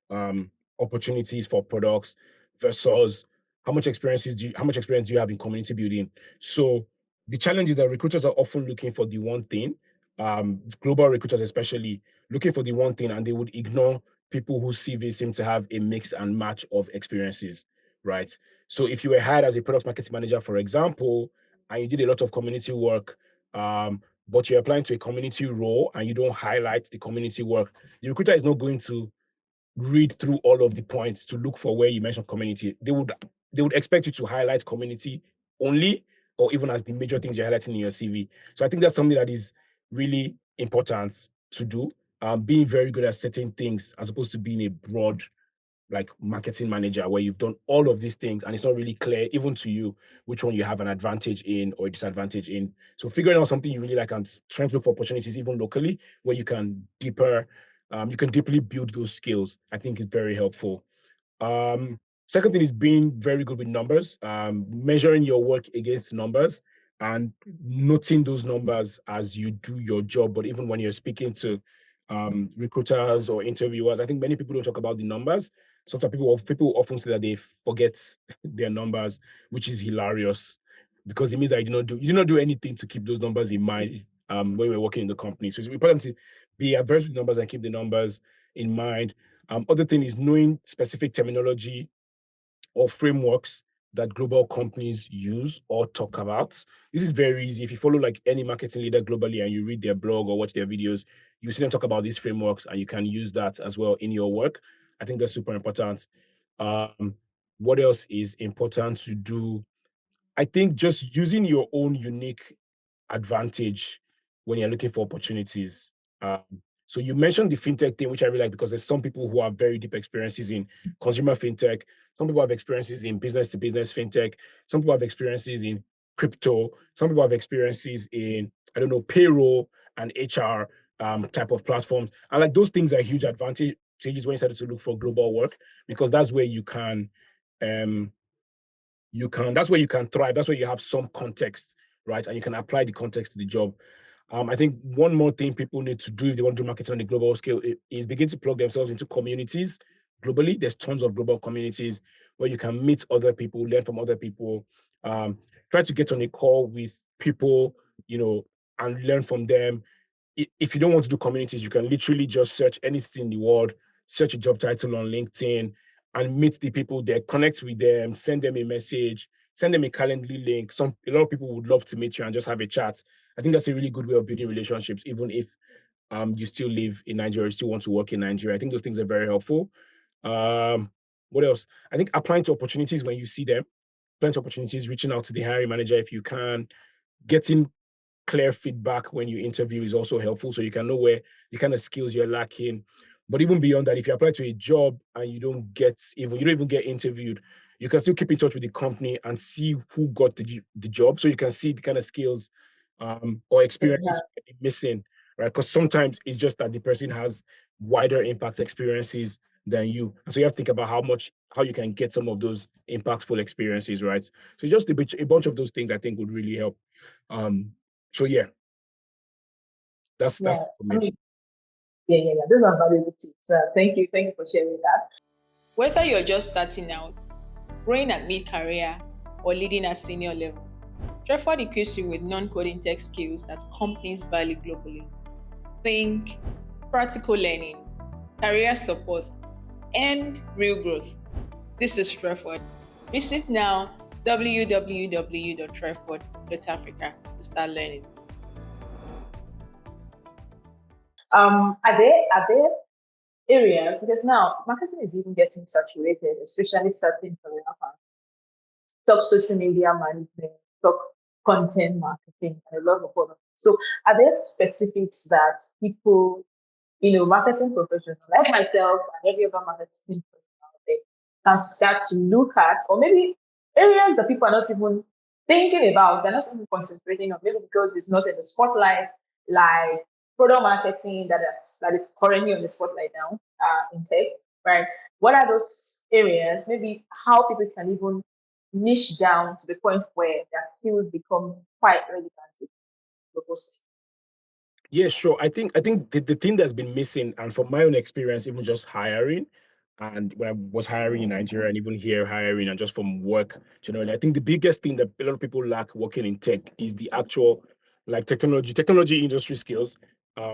Speaker 1: um, opportunities for products, versus how much experience do you have in community building. So the challenge is that recruiters are often looking for the one thing, global recruiters especially looking for the one thing, and they would ignore people whose CV seem to have a mix and match of experiences, right? So if you were hired as a product marketing manager, for example, and you did a lot of community work, but you're applying to a community role and you don't highlight the community work, the recruiter is not going to read through all of the points to look for where you mentioned community. They would expect you to highlight community only, or even as the major things you're highlighting in your CV. So I think that's something that is really important to do. Being very good at certain things as opposed to being a broad like marketing manager where you've done all of these things and it's not really clear even to you which one you have an advantage in or a disadvantage in. So figuring out something you really like and trying to look for opportunities even locally where you can deeply build those skills, I think is very helpful. Second thing is being very good with numbers, measuring your work against numbers and noting those numbers as you do your job. But even when you're speaking to recruiters or interviewers, I think many people don't talk about the numbers. Sometimes people often say that they forget their numbers, which is hilarious because it means that you did not do anything to keep those numbers in mind when we're working in the company. So it's important to be adverse with numbers and keep the numbers in mind. Other thing is knowing specific terminology or frameworks that global companies use or talk about. This is very easy. If you follow like any marketing leader globally and you read their blog or watch their videos, you see them talk about these frameworks and you can use that as well in your work. I think that's super important. What else is important to do? I think just using your own unique advantage when you're looking for opportunities. Um, so you mentioned the fintech thing, which I really like because there's some people who have very deep experiences in consumer fintech. Some people have experiences in business to business fintech. Some people have experiences in crypto. Some people have experiences in, I don't know, payroll and HR type of platforms. And like those things are huge advantages when you started to look for global work because that's where um, that's where you can thrive. That's where you have some context, right? And you can apply the context to the job. I think one more thing people need to do if they want to do marketing on a global scale is begin to plug themselves into communities globally. There's tons of global communities where you can meet other people, learn from other people, um, try to get on a call with people, and learn from them. If you don't want to do communities, you can literally just search anything in the world, search a job title on LinkedIn, and meet the people there, connect with them, send them a message, send them a Calendly link. A lot of people would love to meet you and just have a chat. I think that's a really good way of building relationships, even if you still live in Nigeria, you still want to work in Nigeria. I think those things are very helpful. Um, what else? I think applying to opportunities when you see them, applying to opportunities, reaching out to the hiring manager if you can, getting clear feedback when you interview is also helpful so you can know where the kind of skills you're lacking. But even beyond that, if you apply to a job and you don't even get interviewed, you can still keep in touch with the company and see who got the job so you can see the kind of skills or experiences
Speaker 3: Exactly.
Speaker 1: you're missing, right? Because sometimes it's just that the person has wider impact experiences than you. And so you have to think about how you can get some of those impactful experiences, right? So just a bunch of those things I think would really help. Um, so yeah, that's
Speaker 3: Yeah.
Speaker 1: for
Speaker 3: I
Speaker 1: me.
Speaker 3: mean, yeah. Those are valuable tips. Thank you for sharing that.
Speaker 2: Whether you're just starting out, growing at mid-career, or leading at senior level, Treford equips you with non-coding tech skills that companies value globally. Think practical learning, career support, and real growth. This is Treford. Visit now www.treford.africa to start learning.
Speaker 3: Are there areas, because now marketing is even getting saturated, especially certain career paths. Talk social media management, talk content marketing, and a lot of other. So, are there specifics that people, marketing professionals like myself and every other marketing professional out there can start to look at, or maybe areas that people are not even thinking about, they're not even concentrating on, maybe because it's not in the spotlight, like product marketing that is currently on the spotlight now in tech, right? What are those areas? Maybe how people can even niche down to the point where their skills become quite relevant to the post.
Speaker 1: Yeah, sure. I think the thing that's been missing, and from my own experience, even just hiring, and when I was hiring in Nigeria and even here hiring and just from work generally, I think the biggest thing that a lot of people lack working in tech is the actual like technology industry skills.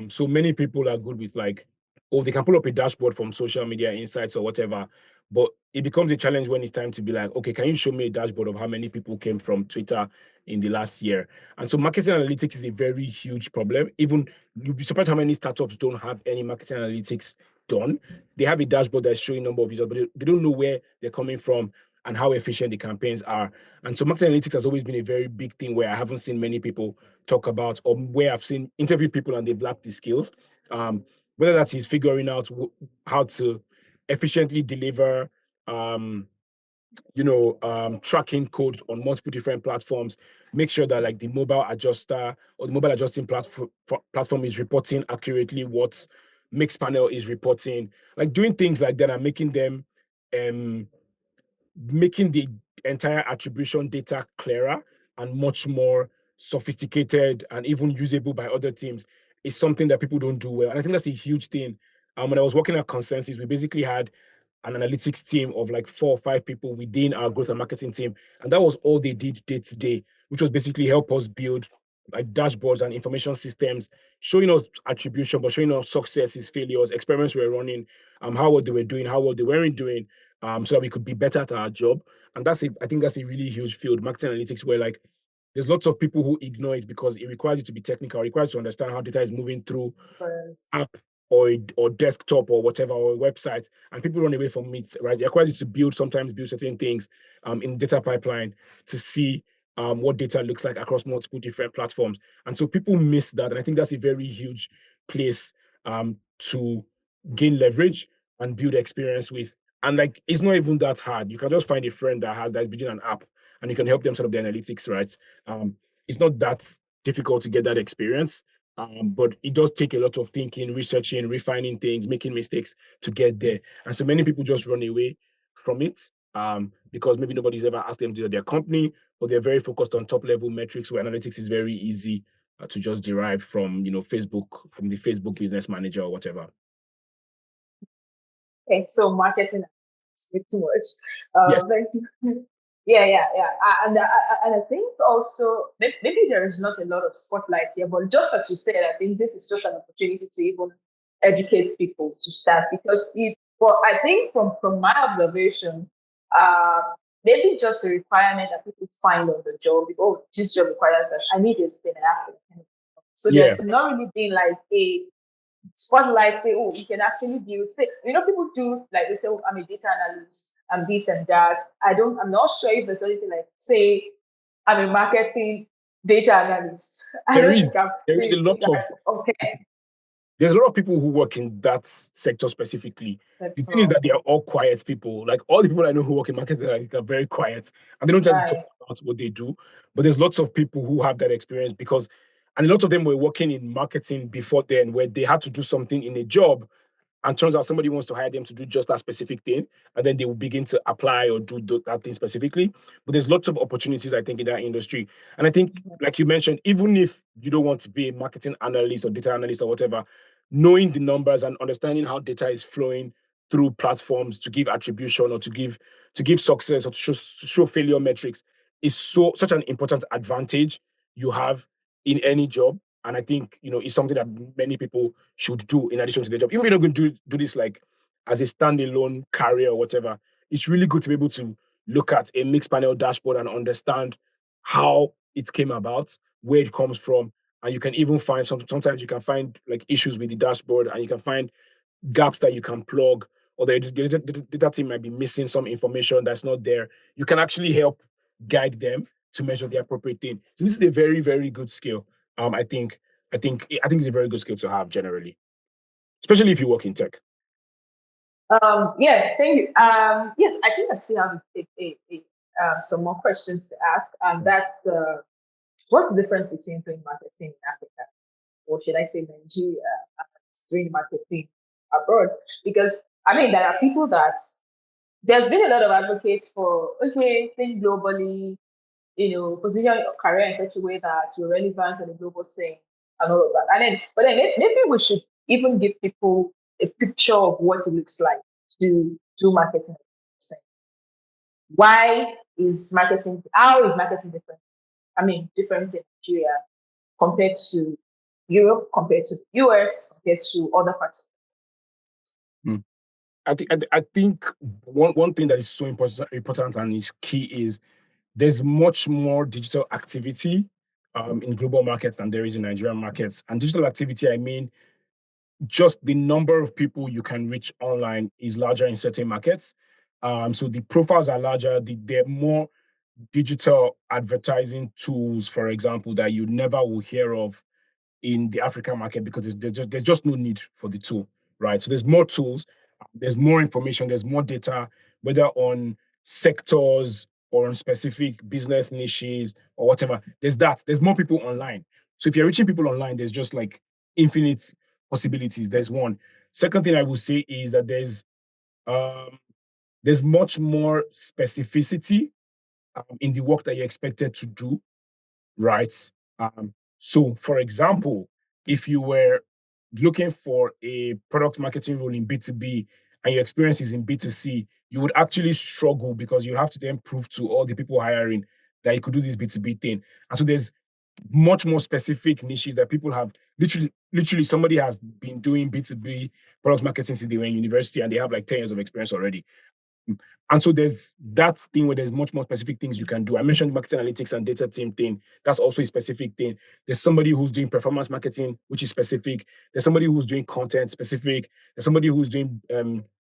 Speaker 1: So many people are good with like, oh, they can pull up a dashboard from social media insights or whatever, but it becomes a challenge when it's time to be like, okay, can you show me a dashboard of how many people came from Twitter in the last year? And so marketing analytics is a very huge problem. Even you'll be surprised how many startups don't have any marketing analytics done. They have a dashboard that's showing number of users, but they don't know where they're coming from and how efficient the campaigns are. And so marketing analytics has always been a very big thing where I haven't seen many people talk about, or where I've seen interview people and they've lacked the skills. Whether that is figuring out how to efficiently deliver tracking code on multiple different platforms, make sure that like the mobile adjuster or the mobile adjusting platform is reporting accurately what Mixpanel is reporting, like doing things like that and um making the entire attribution data clearer and much more sophisticated and even usable by other teams is something that people don't do well. And I think that's a huge thing. When I was working at Consensus, we basically had an analytics team of like 4 or 5 people within our growth and marketing team. And that was all they did day to day, which was basically help us build like dashboards and information systems, showing us attribution, but showing us successes, failures, experiments we were running, how well they were doing, how well they weren't doing, so that we could be better at our job. And I think that's a really huge field, marketing analytics, where like there's lots of people who ignore it because it requires you to be technical, it requires you to understand how data is moving through
Speaker 3: Because
Speaker 1: app or desktop or whatever or website, and people run away from it. Right, it requires you to sometimes build certain things in data pipeline to see what data looks like across multiple different platforms, and so people miss that, and I think that's a very huge place to gain leverage and build experience with. And like it's not even that hard. You can just find a friend that's building an app, and you can help them set up the analytics. Right, it's not that difficult to get that experience. But it does take a lot of thinking, researching, refining things, making mistakes to get there. And so many people just run away from it because maybe nobody's ever asked them to do their company, or they're very focused on top level metrics where analytics is very easy to just derive from, Facebook, from the Facebook business manager or whatever.
Speaker 3: okay, so marketing is pretty much.
Speaker 1: Yes,
Speaker 3: Thank you. Yeah. And I think also maybe there is not a lot of spotlight here, but just as you said, I think this is just an opportunity to even educate people to start because it. Well, I think from my observation, uh, maybe just the requirement that people find on the job. Oh, this job requires that I need this thing. I have to. So
Speaker 1: yeah,
Speaker 3: there's not really been like a spotlight say, oh, you can actually build. Say, people do like they say, oh, I'm a data analyst, I'm this and that. I'm not sure if there's anything like say, I'm a marketing data analyst. I
Speaker 1: there
Speaker 3: don't
Speaker 1: is
Speaker 3: think I've
Speaker 1: there is a
Speaker 3: seen
Speaker 1: lot of
Speaker 3: that. Okay.
Speaker 1: there's a lot of people who work in that sector specifically. The
Speaker 3: That's
Speaker 1: thing is
Speaker 3: all.
Speaker 1: that they are all quiet people. Like all the people I know who work in marketing analytics are very quiet and they don't try to talk
Speaker 3: Right.
Speaker 1: about what they do. But there's lots of people who have that experience and lots of them were working in marketing before then, where they had to do something in a job and turns out somebody wants to hire them to do just that specific thing, and then they will begin to apply or do that thing specifically. But there's lots of opportunities, I think, in that industry. And I think, like you mentioned, even if you don't want to be a marketing analyst or data analyst or whatever, knowing the numbers and understanding how data is flowing through platforms to give attribution or to give success or to show failure metrics is such an important advantage you have in any job. And I think it's something that many people should do in addition to their job. Even if you're not going to do this like as a standalone career or whatever, it's really good to be able to look at a mixed panel dashboard and understand how it came about, where it comes from, and you can even find sometimes you can find like issues with the dashboard, and you can find gaps that you can plug, or the data team might be missing some information that's not there. You can actually help guide them to measure the appropriate thing. So this is a very, very good skill. I think it's a very good skill to have generally, especially if you work in tech.
Speaker 3: Yes, thank you. Yes, I think I still have some more questions to ask. That's what's the difference between doing marketing in Africa, or should I say Nigeria, and doing marketing abroad? Because I mean, there are people that there's been a lot of advocates for okay, think globally, position your career in such a way that you're relevant on the global scene and all of that. But then maybe we should even give people a picture of what it looks like to do marketing. How is marketing different? I mean, different in Nigeria compared to Europe, compared to the US, compared to other parts.
Speaker 1: Mm. I think one thing that is so important and is key is there's much more digital activity in global markets than there is in Nigerian markets. And digital activity, I mean, just the number of people you can reach online is larger in certain markets. So the profiles are larger. There are more digital advertising tools, for example, that you never will hear of in the African market because there's just no need for the tool, right? So there's more tools, There's more information, there's more data, whether on sectors or on specific business niches or whatever. There's that. There's more people online. So if you're reaching people online, there's just like infinite possibilities. There's one. Second thing I will say is that um, there's much more specificity in the work that you're expected to do, right? So, for example, if you were looking for a product marketing role in B2B and your experience is in B2C, you would actually struggle because you have to then prove to all the people hiring that you could do this B2B thing. And so there's much more specific niches that people have literally somebody has been doing B2B product marketing since they were in university and they have like 10 years of experience already. And so there's that thing where there's much more specific things you can do. I mentioned marketing analytics and data team thing. That's also a specific thing. There's somebody who's doing performance marketing, which is specific. There's somebody who's doing content specific. There's somebody who's doing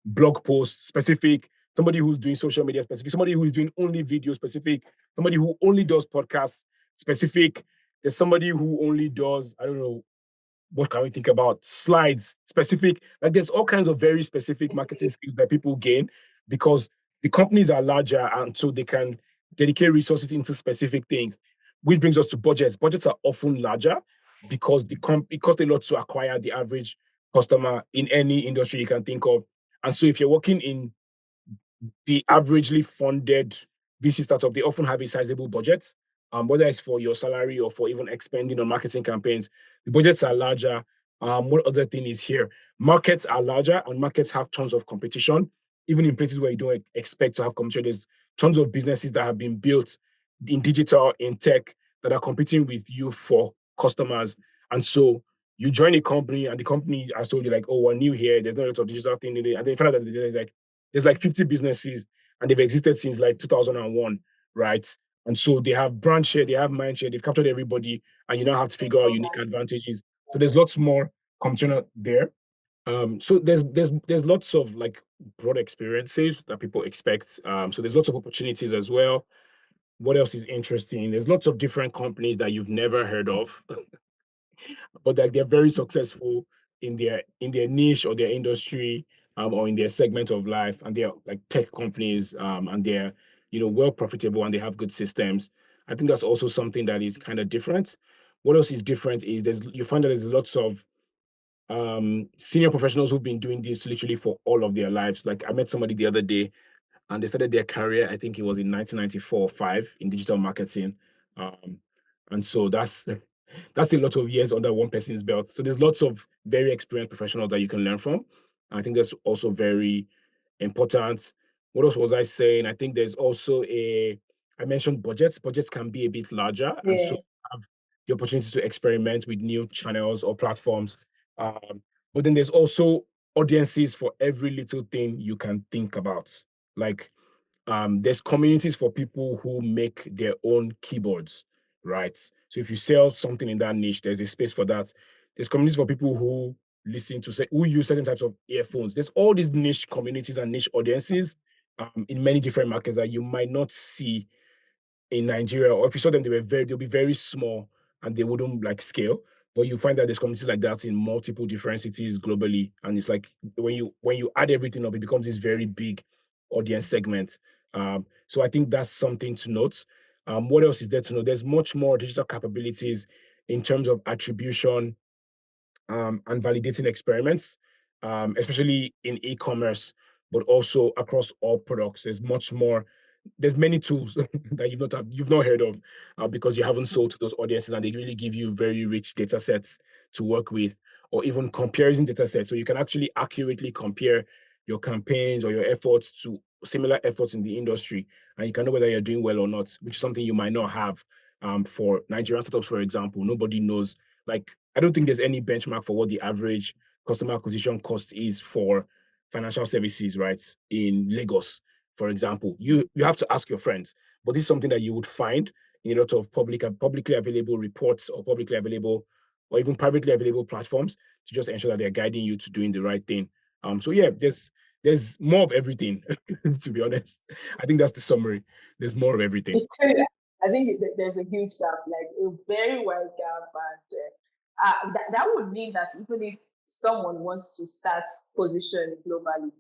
Speaker 1: blog posts specific. Somebody who's doing social media specific. Somebody who is doing only video specific. Somebody who only does podcasts specific. There's somebody who only does, I don't know, what can we think about? Slides, specific. Like there's all kinds of very specific marketing skills that people gain because the companies are larger and so they can dedicate resources into specific things. Which brings us to budgets. Budgets are often larger because it costs a lot to acquire the average customer in any industry you can think of. And so if you're working in the averagely funded VC startup, they often have a sizable budget, whether it's for your salary or for even expending on marketing campaigns. The budgets are larger. What other thing is here? Markets are larger and markets have tons of competition. Even in places where you don't expect to have competition, there's tons of businesses that have been built in digital, in tech, that are competing with you for customers. And so you join a company and the company has told you like, oh, we're new here. There's no lot of digital thing in it. And then you find out that there's like 50 businesses and they've existed since like 2001, right? And so they have brand share, they have mind share, they've captured everybody, and you now have to figure out unique advantages. So there's lots more competition there. So there's lots of like broad experiences that people expect. So there's lots of opportunities as well. What else is interesting? There's lots of different companies that you've never heard of, but like they're very successful in their niche or their industry, or in their segment of life, and they're like tech companies, and they're well profitable and they have good systems. I think that's also something that is kind of different. What else is different is you find that there's lots of senior professionals who've been doing this literally for all of their lives. Like I met somebody the other day and they started their career, I think it was in 1994 or 5 in digital marketing. Um, and so that's a lot of years under one person's belt. So there's lots of very experienced professionals that you can learn from. I think that's also very important. What else was I saying? I think there's also I mentioned budgets. Budgets can be a bit larger, and so
Speaker 3: Yeah.
Speaker 1: have the opportunity to experiment with new channels or platforms. Um, but then there's also audiences for every little thing you can think about. Like there's communities for people who make their own keyboards, right? So if you sell something in that niche, there's a space for that. There's communities for people who who use certain types of earphones. There's all these niche communities and niche audiences in many different markets that you might not see in Nigeria, or if you saw them, they'll be very small and they wouldn't like scale. But you find that there's communities like that in multiple different cities globally. And it's like when you add everything up, it becomes this very big audience segment. So I think that's something to note. What else is there to know? There's much more digital capabilities in terms of attribution and validating experiments, especially in e-commerce, but also across all products. There's many tools that you've not heard of because you haven't sold to those audiences, and they really give you very rich data sets to work with, or even comparison data sets. So you can actually accurately compare your campaigns or your efforts to similar efforts in the industry, and you can know whether you're doing well or not, which is something you might not have. For Nigerian startups, for example, nobody knows. Like, I don't think there's any benchmark for what the average customer acquisition cost is for financial services, right? In Lagos, for example, you have to ask your friends, but this is something that you would find in a lot of publicly available reports or publicly available or even privately available platforms to just ensure that they're guiding you to doing the right thing. So yeah, there's more of everything. To be honest, I think that's the summary. There's more of everything.
Speaker 3: I think there's a huge gap, like a very wide gap, and that would mean that even if someone wants to start position globally,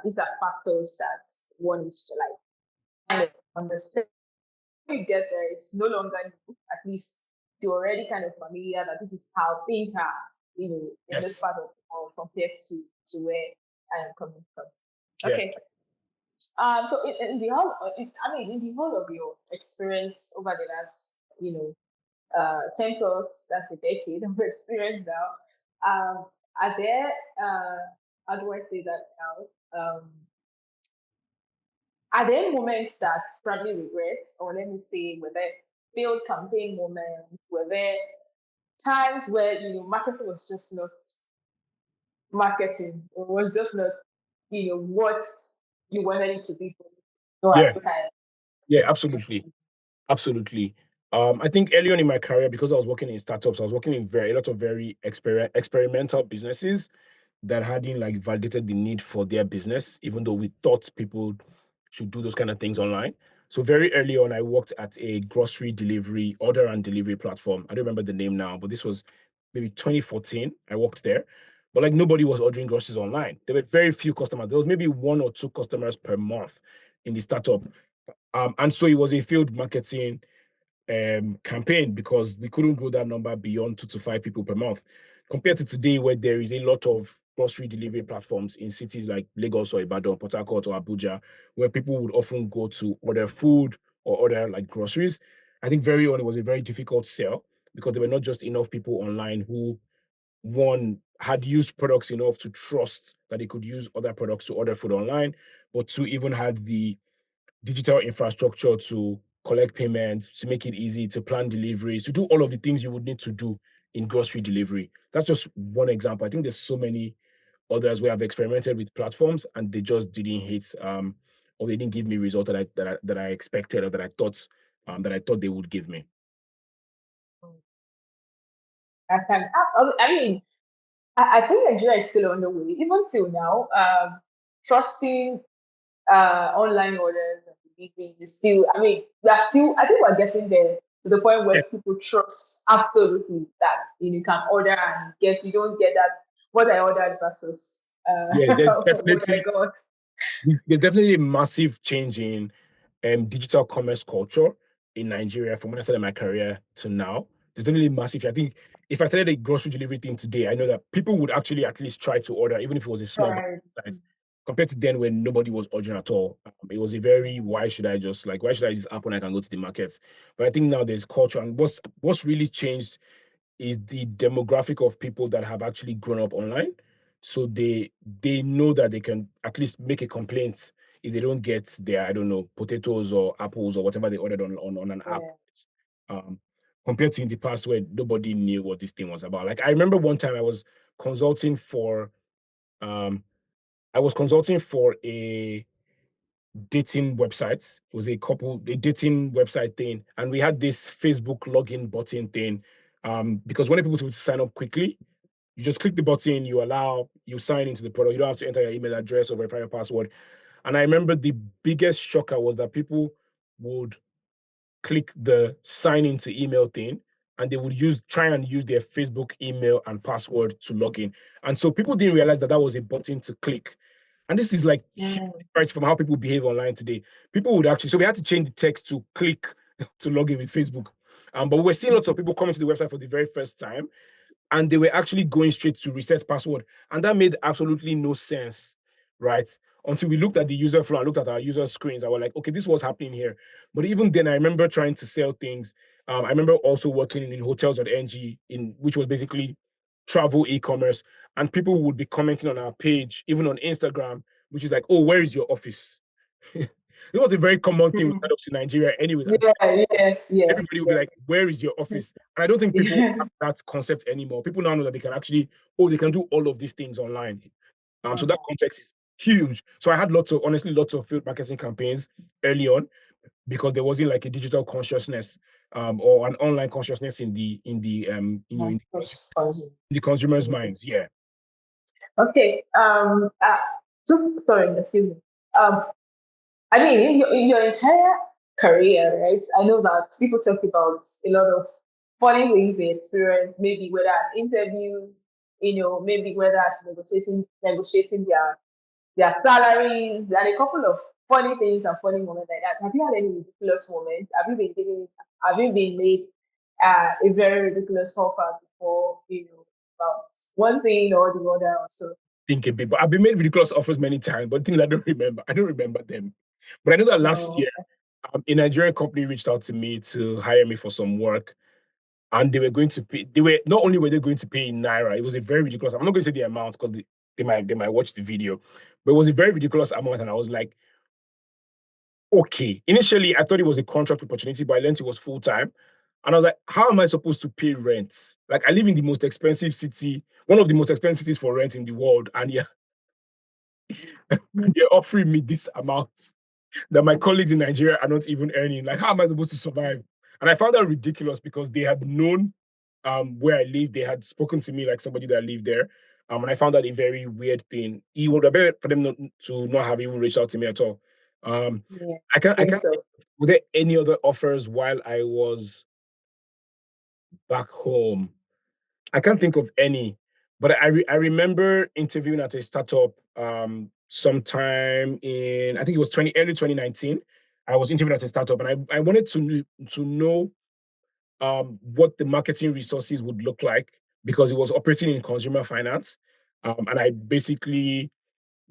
Speaker 3: these are factors that one is to like kind of understand. When you get there, it's no longer new. At least you're already kind of familiar that this is how things are, in this
Speaker 1: Yes.
Speaker 3: part of the world compared to where I am coming from.
Speaker 1: Yeah.
Speaker 3: Okay. So in the whole, in the whole of your experience over the last, 10 plus, that's a decade of experience now. Are there, how do I say that now? Are there moments that probably regrets, or let me say, were there failed campaign moments? Were there times where marketing was just not marketing? It was just not, what you wanted it to be for you,
Speaker 1: Yeah.
Speaker 3: at the time.
Speaker 1: Yeah. Absolutely. Absolutely. I think early on in my career, because I was working in startups, I was working in a lot of very experimental businesses that hadn't like validated the need for their business, even though we thought people should do those kind of things online. So very early on, I worked at a grocery delivery, order and delivery platform. I don't remember the name now, but this was maybe 2014. I worked there. But like nobody was ordering groceries online. There were very few customers. There was maybe 1 or 2 customers per month in the startup. And so it was a field marketing campaign because we couldn't grow that number beyond 2 to 5 people per month. Compared to today, where there is a lot of grocery delivery platforms in cities like Lagos or Ibadan, Port Harcourt or Abuja, where people would often go to order food or order like groceries. I think very early it was a very difficult sell because there were not just enough people online who, one, had used products enough to trust that they could use other products to order food online, but two, even had the digital infrastructure to collect payments, to make it easy, to plan deliveries, to do all of the things you would need to do in grocery delivery. That's just one example. I think there's so many others where I've experimented with platforms and they just didn't hit, or they didn't give me results that I expected or that I thought they would give me.
Speaker 3: I mean, I think Nigeria is still on the way, even till now. Trusting online orders and deliveries is still, I think we're getting there to the point
Speaker 1: Yeah,
Speaker 3: where people trust absolutely that you can order and you don't get that what I ordered versus
Speaker 1: yeah, there's
Speaker 3: what I
Speaker 1: definitely
Speaker 3: got.
Speaker 1: there's definitely a massive change in digital commerce culture in Nigeria from when I started my career to now. There's definitely massive. I think if I started a grocery delivery thing today, I know that people would actually at least try to order, even if it was a small
Speaker 3: Right.
Speaker 1: size, compared to then when nobody was ordering at all. It was a very why should I use this app when I can go to the markets? But I think now there's culture, and what's really changed is the demographic of people that have actually grown up online. So they know that they can at least make a complaint if they don't get their, I don't know, potatoes or apples or whatever they ordered on an app.
Speaker 3: Yeah.
Speaker 1: Um, Compared to in the past where nobody knew what this thing was about. Like I remember one time consulting for um I was consulting for a dating websites. It was a dating website thing, and we had this Facebook login button thing. Because when people to sign up quickly, you just click the button, you sign into the product. You don't have to enter your email address or verify your password. And I remember the biggest shocker was that people would click the sign into email thing and they would try and use their Facebook email and password to log in. And so people didn't realize that was a button to click. And this is like huge
Speaker 3: Mm.
Speaker 1: difference from how people behave online today. People would actually, so we had to change the text to click to log in with Facebook. But we were seeing lots of people coming to the website for the very first time and they were actually going straight to reset password. And that made absolutely no sense, right? Until we looked at the user flow and looked at our user screens, I was like, okay, this was happening here. But even then, I remember trying to sell things. I remember also working in hotels.ng, which was basically travel e-commerce, and people would be commenting on our page, even on Instagram, which is like, oh, where is your office? It was a very common thing with
Speaker 3: Mhm.
Speaker 1: startups in Nigeria, anyways.
Speaker 3: Yeah, yes, yes,
Speaker 1: Everybody would be
Speaker 3: yes.
Speaker 1: like, where is your office? And I don't think people have that concept anymore. People now know that they can do all of these things online. So that context is huge. So I had honestly, lots of field marketing campaigns early on because there wasn't like a digital consciousness or an online consciousness in the consumers' minds. Yeah.
Speaker 3: Okay. Just sorry, excuse me. Um, in your entire career, right? I know that people talk about a lot of funny things they experience, maybe whether at interviews maybe whether it's negotiating their salaries and a couple of funny things and funny moments like that. Have you had any ridiculous moments? Have you been made a very ridiculous offer before, about one thing or the other or so?
Speaker 1: Think a bit, but I've been made ridiculous offers many times, but things I don't remember. I don't remember them. But I know that last
Speaker 3: No.
Speaker 1: year, a Nigerian company reached out to me to hire me for some work, and they were going to pay. They were not only were they going to pay in naira, it was a very ridiculous. I'm not going to say the amount because they might watch the video, but it was a very ridiculous amount, and I was like, okay. Initially, I thought it was a contract opportunity, but I learned it was full time. And I was like, how am I supposed to pay rent? Like, I live in the most expensive city, one of the most expensive cities for rent in the world. And yeah, they're offering me this amount that my colleagues in Nigeria are not even earning. Like, how am I supposed to survive? And I found that ridiculous because they had known where I live. They had spoken to me like somebody that lived there. And I found that a very weird thing. It would have been for them to not have even reached out to me at all. Um,
Speaker 3: Yeah,
Speaker 1: I
Speaker 3: I think
Speaker 1: can't.
Speaker 3: so.
Speaker 1: Were there any other offers while I was back home? I can't think of any, but I remember interviewing at a startup sometime in, I think it was early 2019. I was interviewing at a startup, and I wanted to know what the marketing resources would look like because it was operating in consumer finance. And I basically,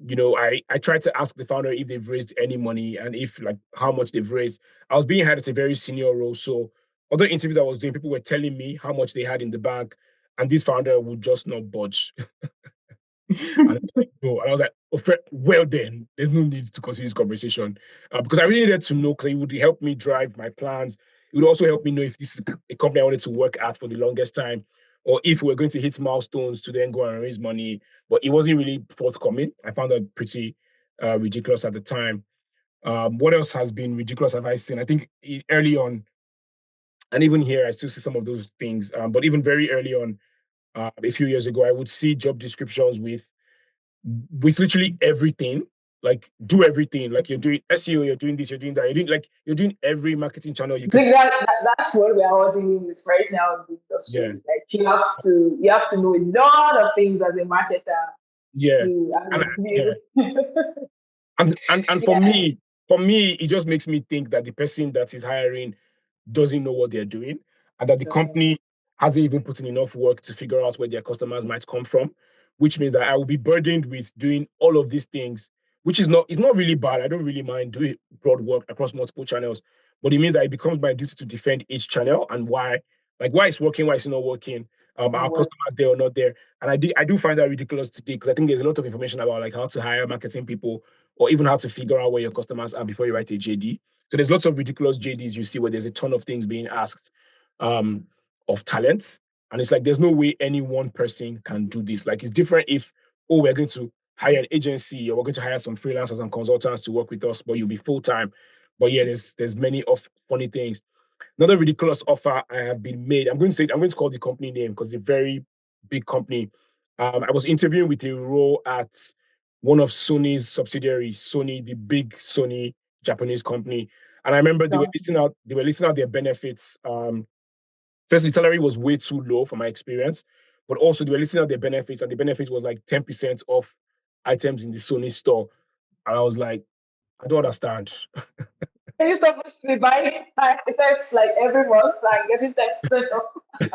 Speaker 1: I tried to ask the founder if they've raised any money and if like how much they've raised. I was being hired at a very senior role, so other interviews I was doing, people were telling me how much they had in the bank, and this founder would just not budge. And I was like, no. And I was like, well, then there's no need to continue this conversation because I really needed to know because it would help me drive my plans. It would also help me know if this is a company I wanted to work at for the longest time, or if we're going to hit milestones to then go and raise money. But it wasn't really forthcoming. I found that pretty ridiculous at the time. What else has been ridiculous have I seen? I think early on, and even here, I still see some of those things. But even very early on, a few years ago, I would see job descriptions with literally everything. Like do everything. Like you're doing SEO, you're doing this, you're doing that. You're doing every marketing channel you
Speaker 3: I
Speaker 1: could.
Speaker 3: think that's what we are all dealing with right now in the
Speaker 1: Yeah,
Speaker 3: industry. Like you have to know a lot of things as a marketer
Speaker 1: yeah, and
Speaker 3: to be
Speaker 1: yeah.
Speaker 3: able to.
Speaker 1: And
Speaker 3: Yeah,
Speaker 1: for me, it just makes me think that the person that is hiring doesn't know what they're doing, and that the
Speaker 3: so,
Speaker 1: company hasn't even put in enough work to figure out where their customers might come from, which means that I will be burdened with doing all of these things, which is not it's not really bad. I don't really mind doing broad work across multiple channels, but it means that it becomes my duty to defend each channel and why it's working, why it's not working,
Speaker 3: no
Speaker 1: our
Speaker 3: work.
Speaker 1: customers there or not there. And I do find that ridiculous today because I think there's a lot of information about like how to hire marketing people or even how to figure out where your customers are before you write a JD. So there's lots of ridiculous JDs you see where there's a ton of things being asked um, of talent. And it's like there's no way any one person can do this. Like it's different if, oh, we're going to hire an agency or we're going to hire some freelancers and consultants to work with us, but you'll be full time. But yeah, there's many of funny things. Another ridiculous offer I have been made. I'm going to call the company name because it's a very big company. I was interviewing with a role at one of Sony's subsidiaries, Sony, the big Sony Japanese company. And I remember
Speaker 3: So
Speaker 1: they were listing out their benefits. Firstly, salary was way too low for my experience, but also they were listing out their benefits, and the benefits was like 10% off items in the Sony store. And I was like, I don't understand.
Speaker 3: are you supposed to be buying items like every month and getting 10% off?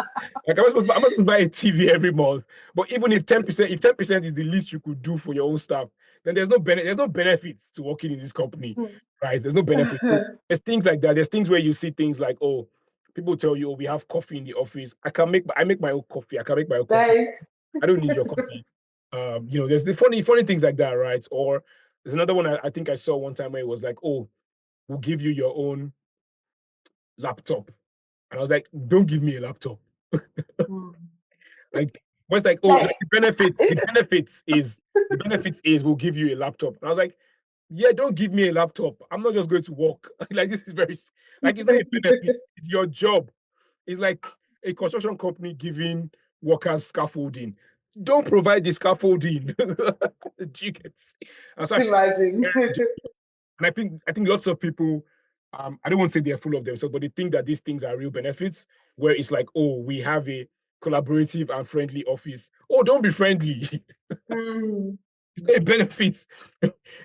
Speaker 1: Like I must buy a TV every month. But even if 10% is the least you could do for your own staff, then there's no benefits to working in this company, right? There's no benefit. So there's things like that. There's things where you see things like, oh, people tell you, oh, we have coffee in the office. I make my own coffee. I can make my own coffee.
Speaker 3: Like,
Speaker 1: I don't need your coffee. There's the funny things like that, right? Or there's another one I think I saw one time where it was like, oh, we'll give you your own laptop. And I was like, don't give me a laptop. Like, what's like, oh, like
Speaker 3: like
Speaker 1: the benefits is we'll give you a laptop. And I was like, yeah, don't give me a laptop. I'm not just going to work. Like, this is like, it's not a benefit, it's your job. It's like a construction company giving workers scaffolding. Don't provide the scaffolding. Do you get? And so I
Speaker 3: just
Speaker 1: find it
Speaker 3: imagine.
Speaker 1: very ridiculous. And I think lots of people, I don't want to say they're full of themselves, but they think that these things are real benefits, where it's like, oh, we have a collaborative and friendly office. Oh, don't be friendly.
Speaker 3: Mm.
Speaker 1: It's not a benefit.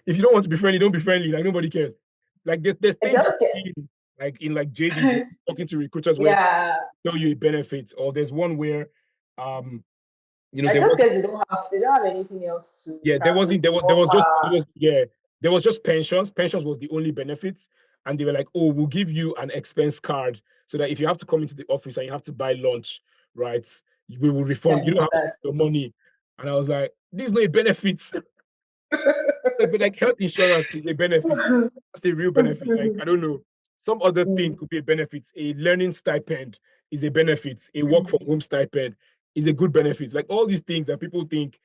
Speaker 1: If you don't want to be friendly, don't be friendly. Like nobody cares. Like there's
Speaker 3: I
Speaker 1: things you
Speaker 3: just get,
Speaker 1: see in like JDs talking to recruiters where
Speaker 3: yeah.
Speaker 1: they tell you a benefit, or there's one where um
Speaker 3: I
Speaker 1: there
Speaker 3: just
Speaker 1: was
Speaker 3: guess they don't have anything else to
Speaker 1: yeah, there
Speaker 3: probably
Speaker 1: wasn't there
Speaker 3: offer.
Speaker 1: was yeah, there was just pensions. Pensions was the only benefit. And they were like, oh, we'll give you an expense card so that if you have to come into the office and you have to buy lunch, right, we will refund. You
Speaker 3: Can
Speaker 1: don't have to
Speaker 3: understand.
Speaker 1: pay your money. And I was like, this is not a benefit. But like health insurance is a benefit. That's a real benefit. Like, I don't know. Some other thing
Speaker 3: Mm.
Speaker 1: could be a benefit. A learning stipend is a benefit. A work
Speaker 3: Mm.
Speaker 1: from home stipend is a good benefit. Like all these things that people think,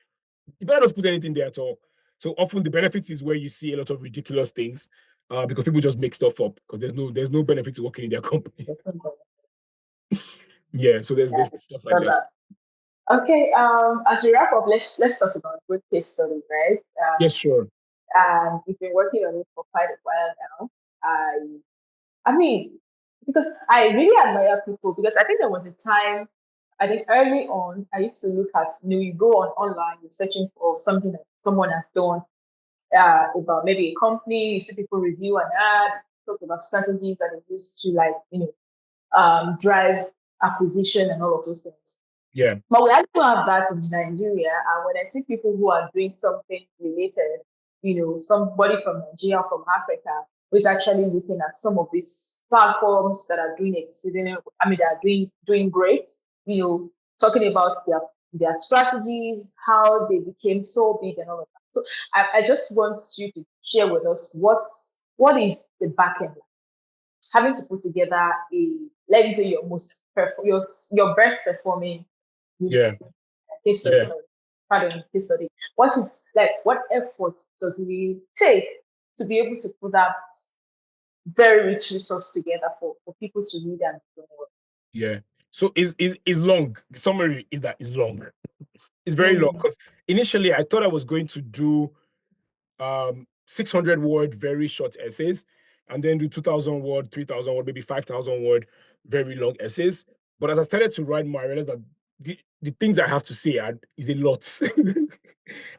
Speaker 1: you better not put anything there at all. So often the benefits is where you see a lot of ridiculous things, because people just make stuff up because there's no benefit to working in their company. Yeah, so there's
Speaker 3: Yeah,
Speaker 1: stuff like
Speaker 3: got
Speaker 1: that.
Speaker 3: that. Okay, as we wrap up, let's talk about good case study, right?
Speaker 1: Yes, sure.
Speaker 3: And you've been working on it for quite a while now. I mean, because I really admire people because I think there was a time, I think early on, I used to look at, you go on online, you're searching for something that someone has done about maybe a company, you see people review an ad, talk about strategies that they use to like, drive acquisition and all of those things.
Speaker 1: Yeah,
Speaker 3: But we actually don't have that in Nigeria. And when I see people who are doing something related, somebody from Nigeria, from Africa, who is actually looking at some of these platforms that are doing exceedingly, they are doing great, talking about their strategies, how they became so big and all of that. So I just want you to share with us what is the back end like? Having to put together let me say your best performing
Speaker 1: yeah,
Speaker 3: news case study,
Speaker 1: yeah,
Speaker 3: sorry, pardon, case study. What effort does it really take to be able to put that very rich resource together for people to read and learn?
Speaker 1: yeah. So is long. The summary is that it's long. It's very long
Speaker 3: Mm,
Speaker 1: because initially I thought I was going to do 600 word very short essays, and then do 2,000 word, 3,000 word, maybe 5,000 word very long essays. But as I started to write more, I realized that the things I have to say is a lot.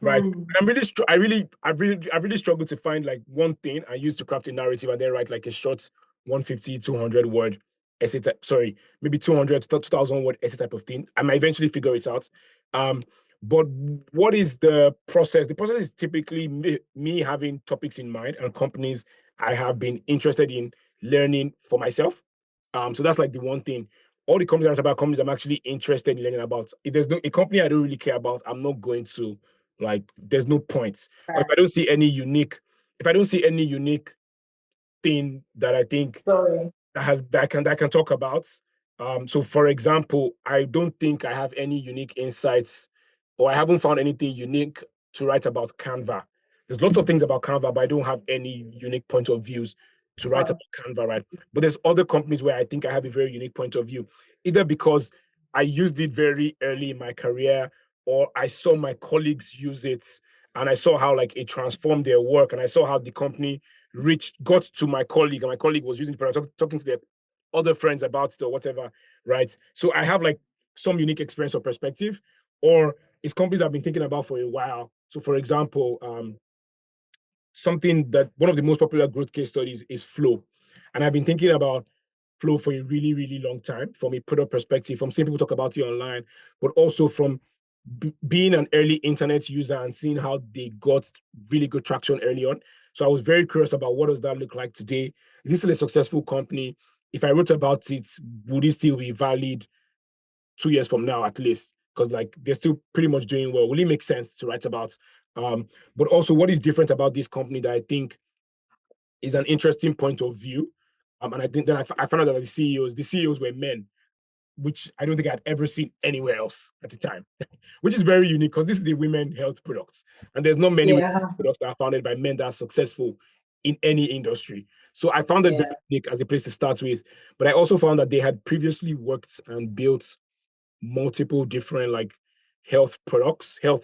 Speaker 1: Right.
Speaker 3: mm,
Speaker 1: I'm really I really struggled to find like one thing I use to craft a narrative and then write like a short 150 200 word essay type, sorry, maybe 200 to 2,000 word essay type of thing. I might eventually figure it out. um but what is the process? The process is typically me having topics in mind and companies I have been interested in learning for myself. So that's like the one thing. All the companies I write about, companies I'm actually interested in learning about. If there's no a company I don't really care about, I'm not going to, like, there's no point. Or if
Speaker 3: right.
Speaker 1: I don't see any unique, if I don't see any unique thing that I think
Speaker 3: Sorry.
Speaker 1: that I can talk about. So for example, I don't think I have any unique insights, or I haven't found anything unique to write about Canva. There's lots of things about Canva, but I don't have any unique point of views to write about Canva, right? But there's other companies where I think I have a very unique point of view, either because I used it very early in my career, or I saw my colleagues use it and I saw how like it transformed their work, and I saw how the company got to my colleague, and my colleague was using the product, talking to their other friends about it or whatever, right? So I have like some unique experience or perspective, or it's companies I've been thinking about for a while. So for example, something that one of the most popular growth case studies is Flow. And I've been thinking about Flow for a really, really long time from a product perspective, from seeing people talk about it online, but also from being an early internet user and seeing how they got really good traction early on. So I was very curious about what does that look like today? Is this still a successful company? If I wrote about it, would it still be valid 2 years from now at least? Because like they're still pretty much doing well. Will it make sense to write about? Um, but also, what is different about this company that I think is an interesting point of view? And I think that I found out that the CEOs were men, which I don't think I'd ever seen anywhere else at the time, which is very unique because this is a women health product. And there's not many women
Speaker 3: Yeah.
Speaker 1: products that are founded by men that are successful in any industry. So I found it very
Speaker 3: Yeah.
Speaker 1: unique as a place to start with. But I also found that they had previously worked and built multiple different like health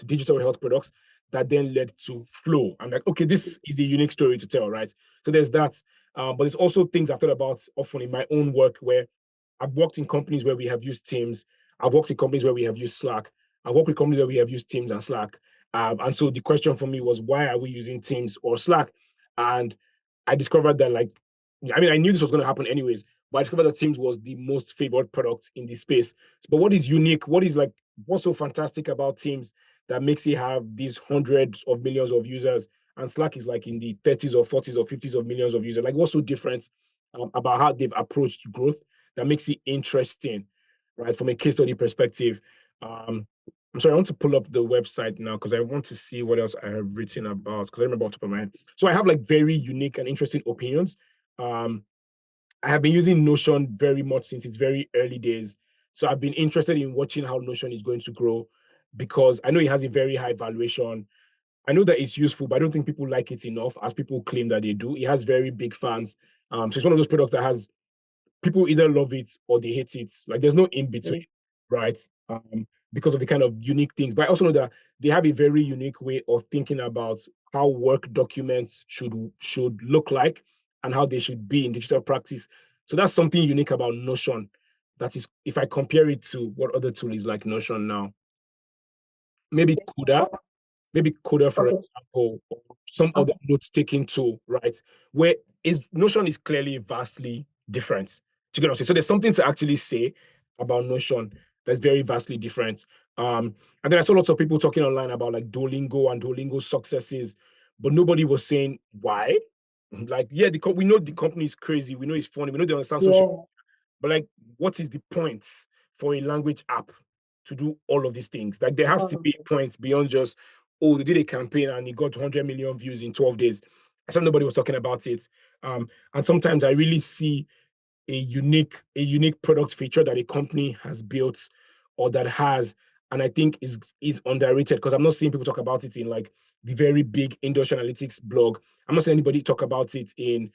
Speaker 1: digital health products that then led to Flow. I'm like, okay, this is a unique story to tell, right? So there's that. But there's also things I've thought about often in my own work where I've worked in companies where we have used Teams, I've worked in companies where we have used Slack. I've worked with companies where we have used Teams and Slack. And so the question for me was, why are we using Teams or Slack? And I discovered that, like, I mean, I knew this was going to happen anyways, but I discovered that Teams was the most favored product in this space. But what is unique? What's so fantastic about Teams that makes it have these hundreds of millions of users, and Slack is like in the 30s or 40s or 50s of millions of users? Like, what's so different about how they've approached growth that makes it interesting, right? From a case study perspective. I'm sorry, I want to pull up the website now because I want to see what else I have written about, because I remember off the top of my head. So I have like very unique and interesting opinions. Um, I have been using Notion very much since its very early days. So I've been interested in watching how Notion is going to grow, because I know it has a very high valuation. I know that it's useful, but I don't think people like it enough as people claim that they do. It has very big fans. So it's one of those products that has people either love it or they hate it. Like, there's no in between, right? Because of the kind of unique things. But I also know that they have a very unique way of thinking about how work documents should look like and how they should be in digital practice. So that's something unique about Notion. That is, if I compare it to what other tool is like Notion now, maybe Kuda, for
Speaker 3: Okay.
Speaker 1: example, or some other
Speaker 3: Okay.
Speaker 1: note-taking tool, right? Where is Notion is clearly vastly different. Do you get what I'm saying? So there's something to actually say about Notion that's very vastly different. And then I saw lots of people talking online about like Duolingo and Duolingo's successes, but nobody was saying why. Like, yeah, we know the company is crazy, we know it's funny, we know they understand social,
Speaker 3: Yeah.
Speaker 1: but like, what is the point for a language app to do all of these things? Like, there has to be a point beyond just, oh, they did a campaign and it got 100 million views in 12 days. I saw nobody was talking about it. And sometimes I really see a unique product feature that a company has built or that has, and I think is underrated, because I'm not seeing people talk about it in like the very big industry analytics blog. I'm not seeing anybody talk about it in,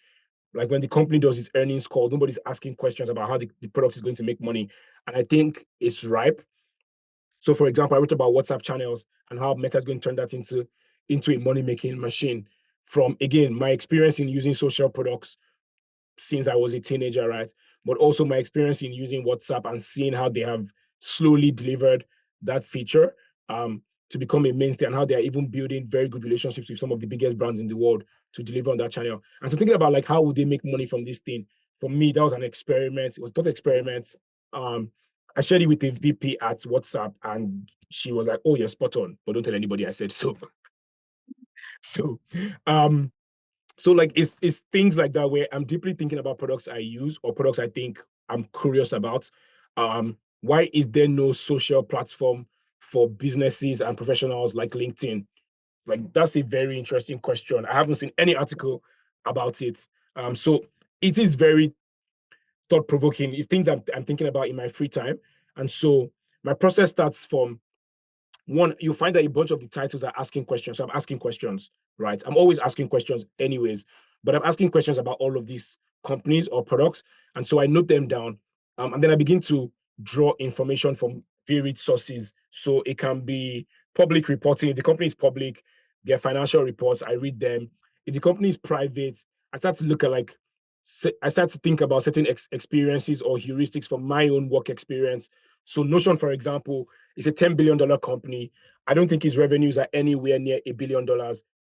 Speaker 1: like, when the company does its earnings call, nobody's asking questions about how the product is going to make money. And I think it's ripe. So, for example, I wrote about WhatsApp channels and how Meta is going to turn that into a money-making machine. From, again, my experience in using social products since I was a teenager, right? But also my experience in using WhatsApp and seeing how they have slowly delivered that feature to become a mainstay, and how they are even building very good relationships with some of the biggest brands in the world to deliver on that channel. And so thinking about like, how would they make money from this thing? For me, that was an experiment. It was not an experiment. Um, I shared it with the VP at WhatsApp, and she was like, "Oh, you're spot on, but don't tell anybody I said so." So, um, so like, it's things like that where I'm deeply thinking about products I use or products I think I'm curious about. Why is there no social platform for businesses and professionals like LinkedIn? Like, that's a very interesting question. I haven't seen any article about it. So it is very thought provoking. It's things I'm thinking about in my free time. And so my process starts from, one, you find that a bunch of the titles are asking questions. So I'm asking questions, right? I'm always asking questions anyways, but I'm asking questions about all of these companies or products. And so I note them down. And then I begin to draw information from varied sources. So it can be public reporting. If the company is public, their financial reports, I read them. If the company is private, I start to look at like, I start to think about certain experiences or heuristics from my own work experience. So Notion, for example, it's a $10 billion company. I don't think its revenues are anywhere near $1 billion.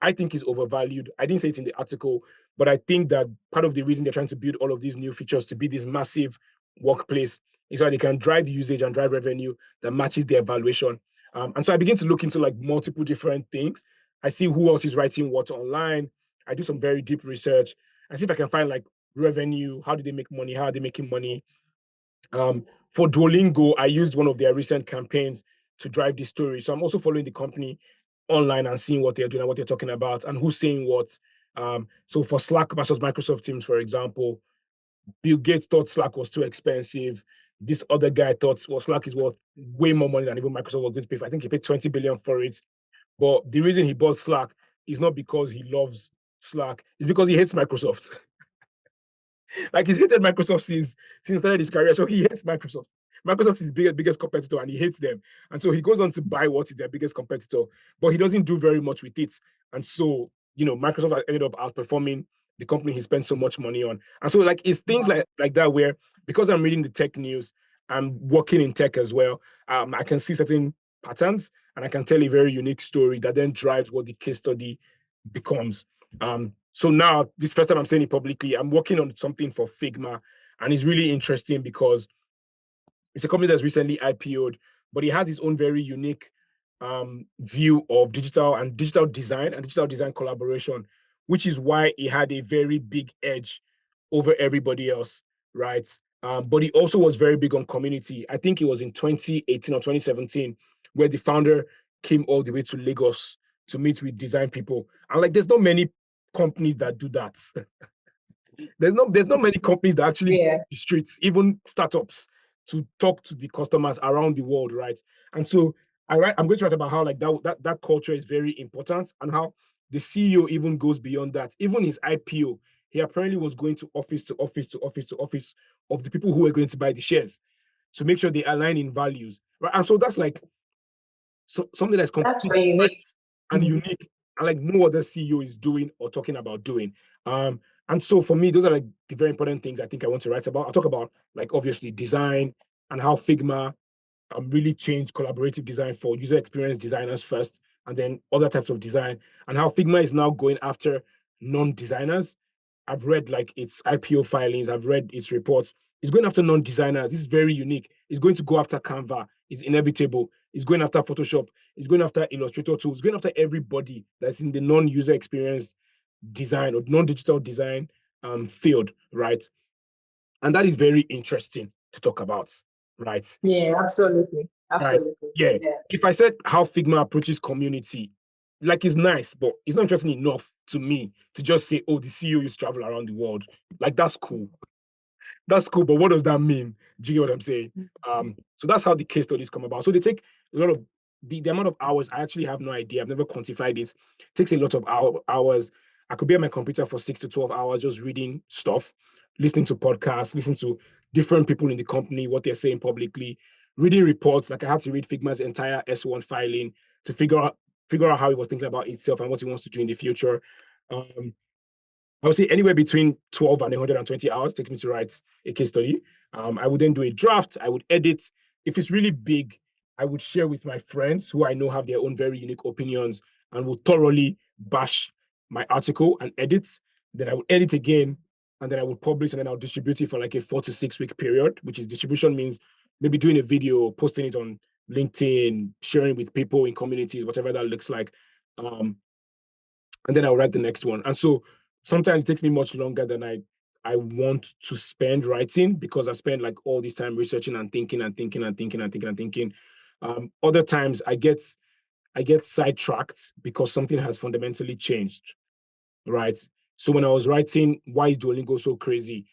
Speaker 1: I think it's overvalued. I didn't say it in the article, but I think that part of the reason they're trying to build all of these new features to be this massive workplace is so they can drive usage and drive revenue that matches their valuation. And so I begin to look into like multiple different things. I see who else is writing what online. I do some very deep research. I see if I can find like revenue. How do they make money? How are they making money? For Duolingo, I used one of their recent campaigns to drive the story. So I'm also following the company online and seeing what they're doing and what they're talking about and who's saying what. So for Slack versus Microsoft Teams, for example, Bill Gates thought Slack was too expensive. This other guy thought, well, Slack is worth way more money than even Microsoft was going to pay for. I think he paid 20 billion for it. But the reason he bought Slack is not because he loves Slack, it's because he hates Microsoft. Like, he's hated Microsoft since started his career, so he hates Microsoft. Microsoft is his biggest competitor, and he hates them. And so he goes on to buy what is their biggest competitor, but he doesn't do very much with it. And so, Microsoft has ended up outperforming the company he spent so much money on. And so, like, it's things like that where, because I'm reading the tech news, I'm working in tech as well, I can see certain patterns and I can tell a very unique story that then drives what the case study becomes. So now, this first time I'm saying it publicly, I'm working on something for Figma, and it's really interesting because it's a company that's recently IPO'd, but it has its own very unique view of digital design and digital design collaboration, which is why it had a very big edge over everybody else, right? But it also was very big on community. I think it was in 2018 or 2017 where the founder came all the way to Lagos to meet with design people. And like, there's not many companies that do that. There's not many companies that actually go
Speaker 3: Yeah.
Speaker 1: to the streets, even startups, to talk to the customers around the world, right? And so I'm going to write about how like that culture is very important and how the CEO even goes beyond that. Even his IPO, he apparently was going to office to office to office to office of the people who were going to buy the shares to make sure they align in values, right? And so that's like something that's
Speaker 3: That's
Speaker 1: completely
Speaker 3: very
Speaker 1: different
Speaker 3: unique.
Speaker 1: and
Speaker 3: Mhm.
Speaker 1: unique, and like no other CEO is doing or talking about doing. And so for me, those are like the very important things I think I want to write about. I'll talk about like obviously design and how Figma really changed collaborative design for user experience designers first, and then other types of design, and how Figma is now going after non-designers. I've read like its IPO filings, I've read its reports. It's going after non-designers. This is very unique. It's going to go after Canva. It's inevitable. It's going after Photoshop. It's going after Illustrator tools. It's going after everybody that's in the non-user experience design or non-digital design field, right? And that is very interesting to talk about, right?
Speaker 3: Yeah, absolutely.
Speaker 1: Right.
Speaker 3: Absolutely.
Speaker 1: Yeah.
Speaker 3: Yeah.
Speaker 1: If I said how Figma approaches community, like it's nice, but it's not interesting enough to me to just say, oh, the CEO used to travel around the world. Like that's cool. That's cool, but what does that mean? Do you get what I'm saying? So that's how the case studies come about. So they take a lot of the amount of hours. I actually have no idea. I've never quantified it. It takes a lot of hours. I could be at my computer for 6 to 12 hours just reading stuff, listening to podcasts, listening to different people in the company, what they're saying publicly, reading reports. Like I had to read Figma's entire S1 filing to figure out how he was thinking about itself and what he wants to do in the future. Um, I would say anywhere between 12 and 120 hours takes me to write a case study. I would then do a draft. I would edit. If it's really big, I would share with my friends who I know have their own very unique opinions and will thoroughly bash my article and edit. Then I would edit again, and then I would publish, and then I'll distribute it for like a 4 to 6 week period, which is distribution means maybe doing a video, posting it on LinkedIn, sharing with people in communities, whatever that looks like. And then I'll write the next one. And so sometimes it takes me much longer than I want to spend writing because I spend like all this time researching and thinking and thinking and thinking and thinking and thinking. Other times I get sidetracked because something has fundamentally changed, right? So when I was writing Why is Duolingo So Crazy,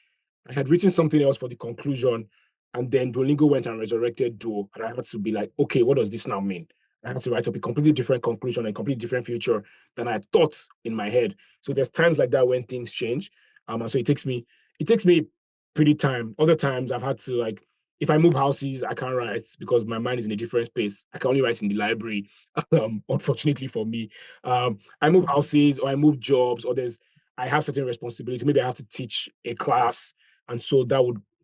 Speaker 1: I had written something else for the conclusion, and then Duolingo went and resurrected Duo, and I had to be like, okay, what does this now mean? I had to write up a completely different conclusion and completely different future than I thought in my head. So there's times like that when things change. And so it takes me pretty time. Other times I've had to like, if I move houses, I can't write because my mind is in a different space. I can only write in the library, unfortunately for me. I move houses or I move jobs or I have certain responsibilities. Maybe I have to teach a class, and so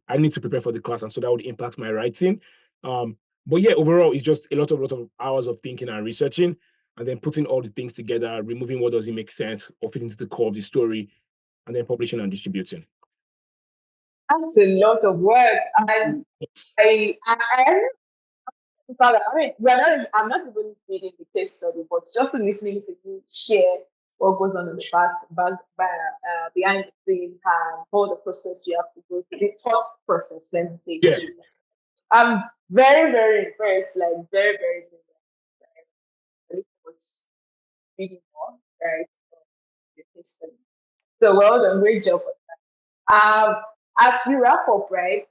Speaker 1: I need to prepare for the class, and so that would impact my writing. But yeah, overall, it's just a lot of hours of thinking and researching, and then putting all the things together, removing what doesn't make sense or fit into the core of the story, and then publishing and distributing.
Speaker 3: That's a lot of work. And
Speaker 1: Yes.
Speaker 3: I I mean, I'm not even reading the case study, but just listening to you share what goes on in the behind the scene and all the process you have to go through, the thought process, let me say.
Speaker 1: Yeah.
Speaker 3: I'm very, very impressed, like very, very, very, I look forward to reading more, right? The case study. So well done, great job. As we wrap up, right?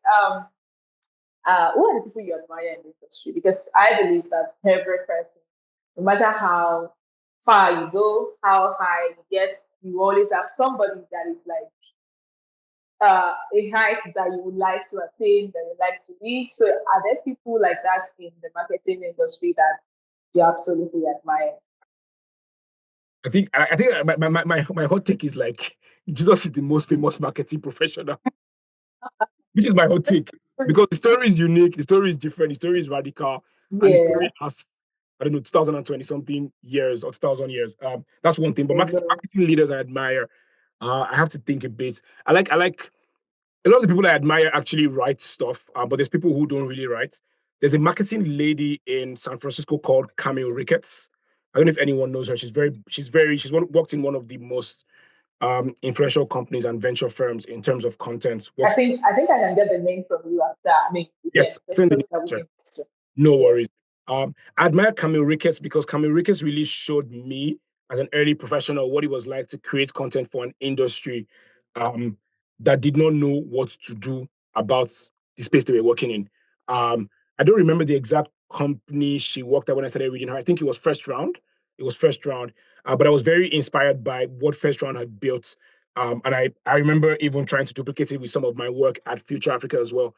Speaker 3: Who are the people you admire in the industry? Because I believe that every person, no matter how far you go, how high you get, you always have somebody that is like a height that you would like to attain, that you like to reach. So are there people like that in the marketing industry that you absolutely admire?
Speaker 1: I think my hot take is like Jesus is the most famous marketing professional, which is my hot take. because the story is unique, the story is different, the story is radical, and the
Speaker 3: Yeah,
Speaker 1: story has, I don't know, 2020 something years or 2000 years. That's one thing. But
Speaker 3: you know.
Speaker 1: marketing leaders I admire, I have to think a bit. I like a lot of the people I admire actually write stuff, but there's people who don't really write. There's a marketing lady in San Francisco called Camille Ricketts. I don't know if anyone knows her. Worked in one of the most influential companies and venture firms in terms of content. Works,
Speaker 3: I can get the name from you after. I mean, yeah,
Speaker 1: yes,
Speaker 3: just
Speaker 1: send
Speaker 3: so
Speaker 1: the
Speaker 3: that we
Speaker 1: name.
Speaker 3: can.
Speaker 1: No
Speaker 3: Yeah.
Speaker 1: worries. I admire Camille Ricketts because Camille Ricketts really showed me as an early professional what it was like to create content for an industry um, that did not know what to do about the space they were working in. I don't remember the exact company she worked at when I started reading her. I think it was First Round. It was First Round, but I was very inspired by what First Round had built. And I remember even trying to duplicate it with some of my work at Future Africa as well,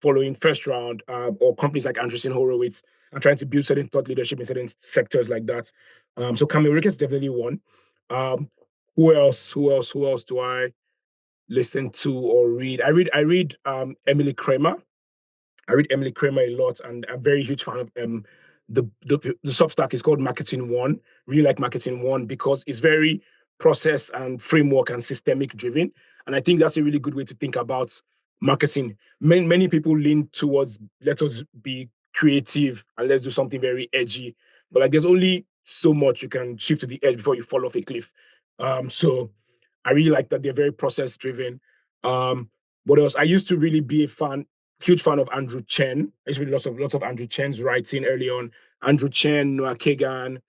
Speaker 1: following First Round, or companies like Andreessen Horowitz, and trying to build certain thought leadership in certain sectors like that. So Camille Ricketts definitely one. Um, who else? Who else do I listen to or read? I read Emily Kramer. I read Emily Kramer a lot, and I'm a very huge fan of the Substack is called Marketing One. Really like Marketing One because it's very process and framework and systemic driven, and I think that's a really good way to think about marketing. Many people lean towards let us be creative and let's do something very edgy, but like there's only so much you can shift to the edge before you fall off a cliff. So I really like that they're very process driven. Um, what else? I used to really be a huge fan of Andrew Chen. I used to read lots of Andrew Chen's writing early on. Andrew Chen, Noah Kagan.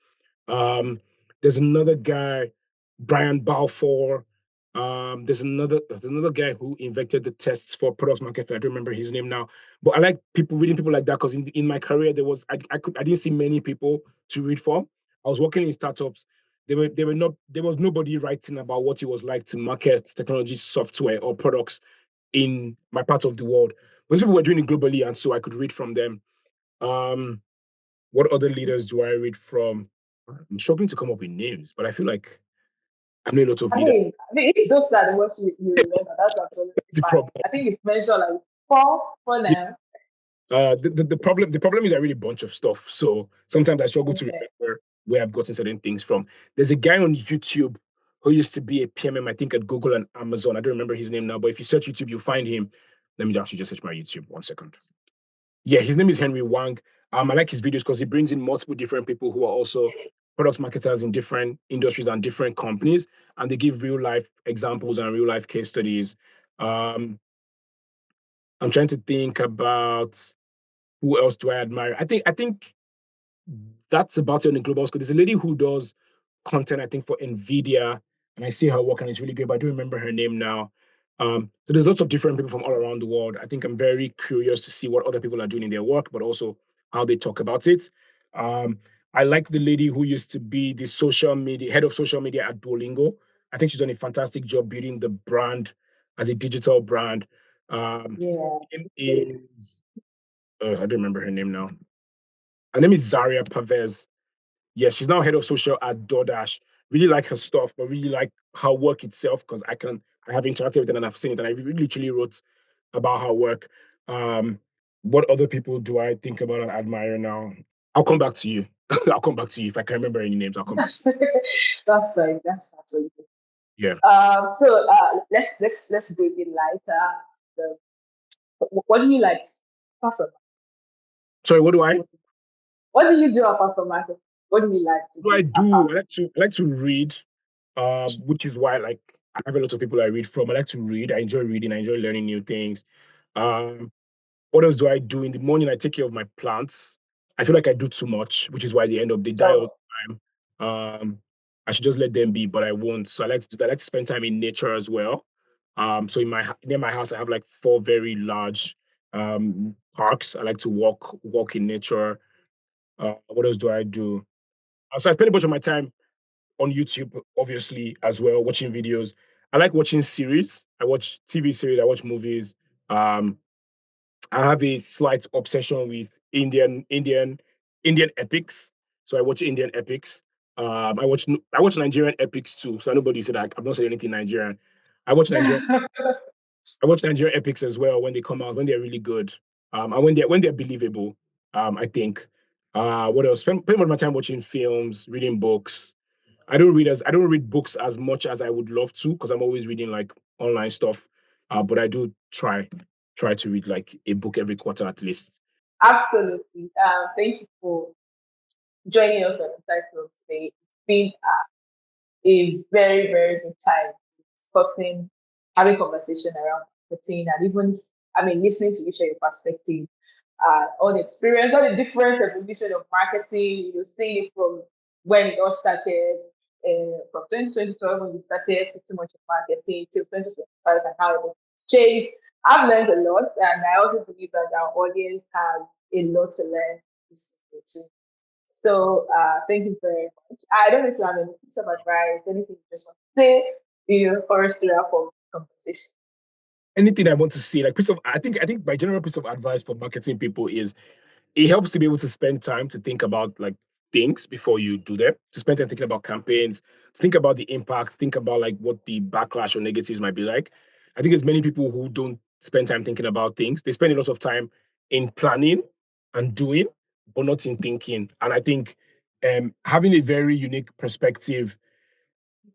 Speaker 1: Um, there's another guy, Brian Balfour. There's another guy who invented the tests for product market fit. I don't remember his name now, but I like reading people like that because in my career I didn't see many people to read from. I was working in startups. There was nobody writing about what it was like to market technology software or products in my part of the world. Most people were doing it globally, and so I could read from them. Um, what other leaders do I read from? I'm struggling to come up with names, but I feel like I know a lot of leaders.
Speaker 3: I mean, if those are the ones you remember, that's absolutely
Speaker 1: That's the
Speaker 3: fine.
Speaker 1: problem.
Speaker 3: I think you've mentioned like four
Speaker 1: Yeah.
Speaker 3: now.
Speaker 1: The problem is I read a bunch of stuff, so sometimes I struggle to
Speaker 3: Okay.
Speaker 1: remember where I've gotten certain things from. There's a guy on YouTube who used to be a PMM, I think, at Google and Amazon. I don't remember his name now, but if you search YouTube, you'll find him. Let me actually just search my YouTube. 1 second. Yeah, his name is Henry Wang. I like his videos because he brings in multiple different people who are also product marketers in different industries and different companies, and they give real life examples and real life case studies. Um, I'm trying to think about who else do I admire. I think that's about it on the global scale. There's a lady who does content, I think, for Nvidia, and I see her work and it's really great, but I don't remember her name now. So there's lots of different people from all around the world. I think I'm very curious to see what other people are doing in their work, but also how they talk about it. Um, I like the lady who used to be the social media head of social media at Duolingo. I think she's done a fantastic job building the brand as a digital brand.
Speaker 3: Yeah.
Speaker 1: Her name is I don't remember her name now. Her name is Zaria Pavez. Yes, she's now head of social at DoorDash. Really like her stuff, but really like her work itself because I have interacted with it and I've seen it, and I literally wrote about her work. Um, what other people do I think about and admire now? I'll come back to you. I'll come back to you if I can remember any names. I'll come back.
Speaker 3: That's right. That's absolutely.
Speaker 1: Yeah.
Speaker 3: So let's go a bit lighter. The, what do you like apart from
Speaker 1: Sorry, what do I?
Speaker 3: what do you do apart from marketing? What do you like to
Speaker 1: What do I
Speaker 3: do
Speaker 1: do?
Speaker 3: apart?
Speaker 1: I like to read, which is why like I have a lot of people I read from. I like to read. I enjoy reading. I enjoy learning new things. Um, What else do I do? In the morning, I take care of my plants. I feel like I do too much, which is why they die all
Speaker 3: So
Speaker 1: the time. I should just let them be, but I won't. So I like to do that. I like to spend time in nature as well. So near my house, I have like four very large parks. I like to walk in nature. What else do I do? So I spend a bunch of my time on YouTube, obviously, as well, watching videos. I like watching series. I watch TV series. I watch movies. Um, I have a slight obsession with Indian epics. So I watch Indian epics. I watch Nigerian epics too. So nobody said I've not said anything Nigerian. I watch Nigerian. I watch Nigerian epics as well when they come out, when they're really good, and when they're believable. I think. What else? Spend more of my time watching films, reading books. I don't read books as much as I would love to because I'm always reading like online stuff. But I do try to read like a book every quarter at least.
Speaker 3: Absolutely. Thank you for joining us on the title today. It's been a very, very good time discussing, having conversation around marketing, and even, I mean, listening to you share your perspective, all the experience, all the different evolution of marketing, seeing it from when it all started, from 2012 when we started pretty much in marketing till 2025 and how it has changed. I've learned a lot, and I also believe that our audience has a lot to learn too. So thank you very much. I don't know if you have any piece of advice, anything you just want to say, for us to wrap up the conversation.
Speaker 1: Anything I want to say, like piece of I think my general piece of advice for marketing people is it helps to be able to spend time to think about like things before you do them, to spend time thinking about campaigns, to think about the impact, think about like what the backlash or negatives might be like. I think there's many people who don't spend time thinking about things. They spend a lot of time in planning and doing, but not in thinking. And I think having a very unique perspective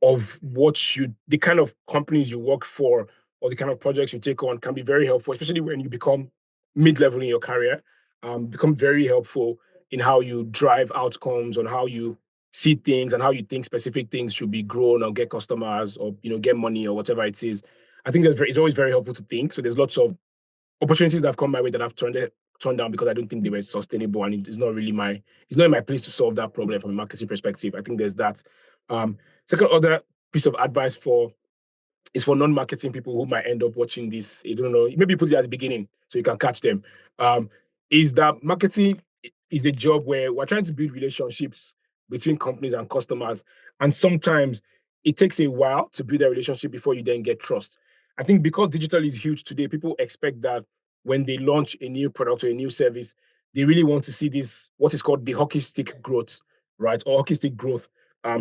Speaker 1: of the kind of companies you work for or the kind of projects you take on can be very helpful, especially when you become mid-level in your career. Become very helpful in how you drive outcomes, on how you see things, and how you think specific things should be grown or get customers or get money or whatever it is. I think it's always very helpful to think. So there's lots of opportunities that have come my way that I've turned down because I don't think they were sustainable, and it's not in my place to solve that problem from a marketing perspective. I think there's that. Um, Second other piece of advice is for non-marketing people who might end up watching this. I don't know, maybe put it at the beginning so you can catch them. Um, is that marketing is a job where we're trying to build relationships between companies and customers, and sometimes it takes a while to build a relationship before you then get trust. I think because digital is huge today, people expect that when they launch a new product or a new service, they really want to see this what is called the hockey stick growth, right? Or hockey stick growth.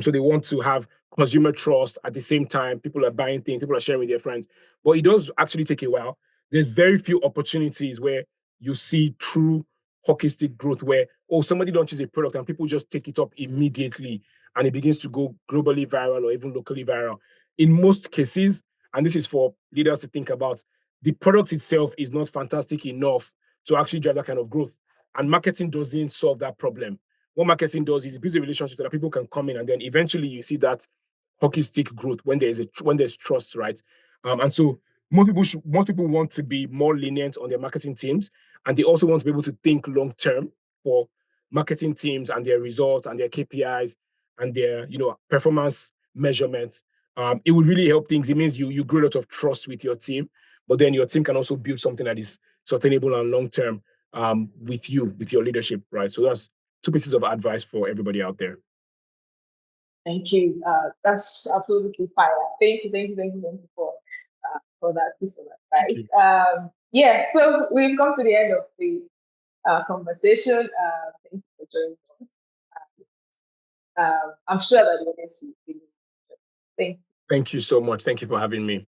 Speaker 1: So they want to have consumer trust at the same time. People are buying things, people are sharing with their friends. But it does actually take a while. There's very few opportunities where you see true hockey stick growth where, oh, somebody launches a product and people just take it up immediately and it begins to go globally viral or even locally viral. In most cases, and this is for leaders to think about, the product itself is not fantastic enough to actually drive that kind of growth. And marketing doesn't solve that problem. What marketing does is it builds a relationship so that people can come in, and then eventually you see that hockey stick growth when there's trust, right? And so most people want to be more lenient on their marketing teams, and they also want to be able to think long term for marketing teams and their results and their KPIs and their performance measurements. It would really help things. It means you grow a lot of trust with your team, but then your team can also build something that is sustainable and long term with your leadership, right? So that's two pieces of advice for everybody out there.
Speaker 3: Thank you. That's absolutely fire. Thank you for that piece of
Speaker 1: Thank
Speaker 3: advice.
Speaker 1: you.
Speaker 3: Yeah, so we've come to the end of the conversation. Thank you for joining us. I'm sure that the audience will be. Thank you.
Speaker 1: Thank you so much. Thank you for having me.